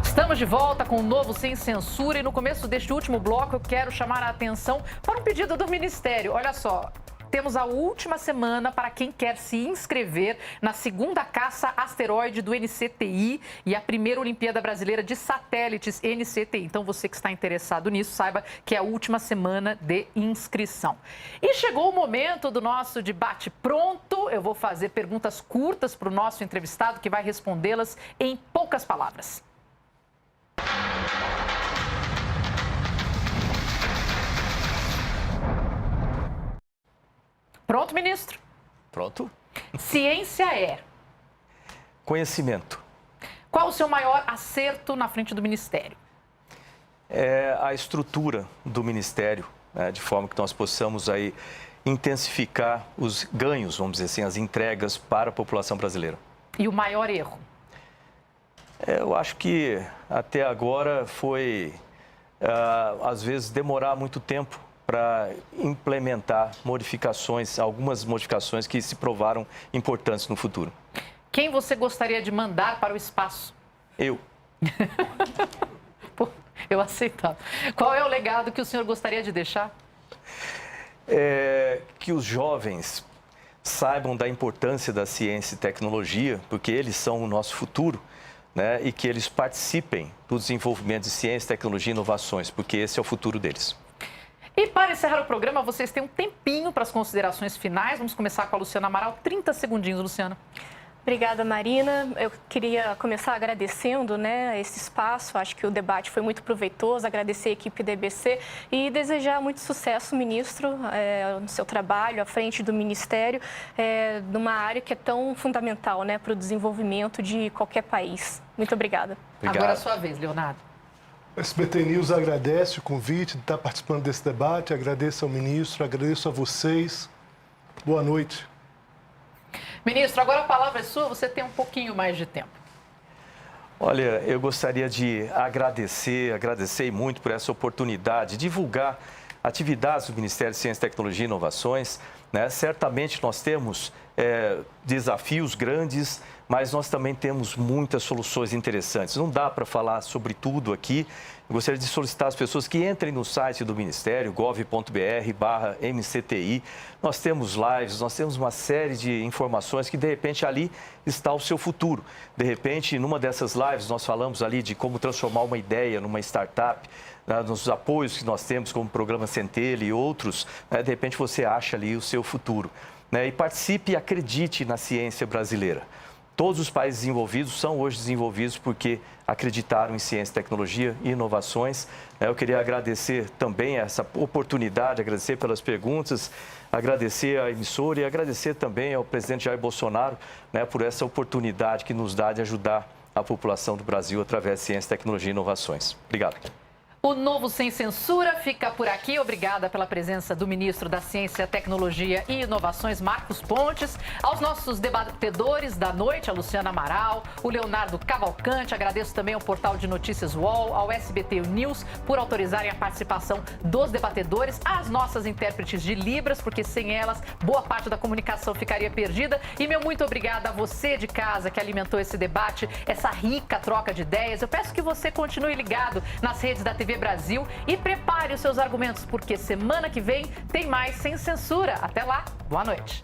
Estamos de volta com o Novo Sem Censura e no começo deste último bloco eu quero chamar a atenção para um pedido do Ministério. Olha só, temos a última semana para quem quer se inscrever na segunda caça asteroide do NCTI e a primeira Olimpíada Brasileira de Satélites NCTI. Então você que está interessado nisso, saiba que é a última semana de inscrição. E chegou o momento do nosso debate pronto. Eu vou fazer perguntas curtas para o nosso entrevistado que vai respondê-las em poucas palavras. Pronto, ministro? Pronto. Ciência é? Conhecimento. Qual o seu maior acerto na frente do Ministério? É a estrutura do Ministério, né, de forma que nós possamos aí intensificar os ganhos, vamos dizer assim, as entregas para a população brasileira. E o maior erro? Eu acho que até agora foi, às vezes, demorar muito tempo para implementar modificações, algumas modificações que se provaram importantes no futuro. Quem você gostaria de mandar para o espaço? Eu. Pô, eu aceitava. Qual é o legado que o senhor gostaria de deixar? Que os jovens saibam da importância da ciência e tecnologia, porque eles são o nosso futuro, né? E que eles participem do desenvolvimento de ciência, tecnologia e inovações, porque esse é o futuro deles. E para encerrar o programa, vocês têm um tempinho para as considerações finais. Vamos começar com a Luciana Amaral. 30 segundinhos, Luciana. Obrigada, Marina. Eu queria começar agradecendo, né, esse espaço. Acho que o debate foi muito proveitoso. Agradecer a equipe da EBC e desejar muito sucesso, ministro, no seu trabalho, à frente do Ministério, numa área que é tão fundamental, né, para o desenvolvimento de qualquer país. Muito obrigada. Obrigado. Agora é a sua vez, Leonardo. O SBT News agradece o convite de estar participando desse debate, agradeço ao ministro, agradeço a vocês Boa noite. Ministro, agora a palavra é sua, você tem um pouquinho mais de tempo. Olha, eu gostaria de agradecer muito por essa oportunidade de divulgar atividades do Ministério de Ciência, Tecnologia e Inovações, né? Certamente nós temos desafios grandes, mas nós também temos muitas soluções interessantes. Não dá para falar sobre tudo aqui. Eu gostaria de solicitar às pessoas que entrem no site do Ministério, gov.br/MCTI. Nós temos lives, nós temos uma série de informações que, de repente, ali está o seu futuro. De repente, numa dessas lives, nós falamos ali de como transformar uma ideia numa startup, né, nos apoios que nós temos, como o Programa Centelha e outros, né, de repente você acha ali o seu futuro. Né, e participe e acredite na ciência brasileira. Todos os países desenvolvidos são hoje desenvolvidos porque acreditaram em ciência, tecnologia e inovações. Eu queria agradecer também essa oportunidade, agradecer pelas perguntas, agradecer à emissora e agradecer também ao presidente Jair Bolsonaro, né, por essa oportunidade que nos dá de ajudar a população do Brasil através de ciência, tecnologia e inovações. Obrigado. O Novo Sem Censura fica por aqui. Obrigada pela presença do ministro da Ciência, Tecnologia e Inovações, Marcos Pontes. Aos nossos debatedores da noite, a Luciana Amaral, o Leonardo Cavalcante. Agradeço também ao Portal de Notícias UOL, ao SBT News, por autorizarem a participação dos debatedores, às nossas intérpretes de Libras, porque sem elas, boa parte da comunicação ficaria perdida. E meu muito obrigada a você de casa que alimentou esse debate, essa rica troca de ideias. Eu peço que você continue ligado nas redes da TV Brasil e prepare os seus argumentos, porque semana que vem tem mais Sem Censura. Até lá, boa noite.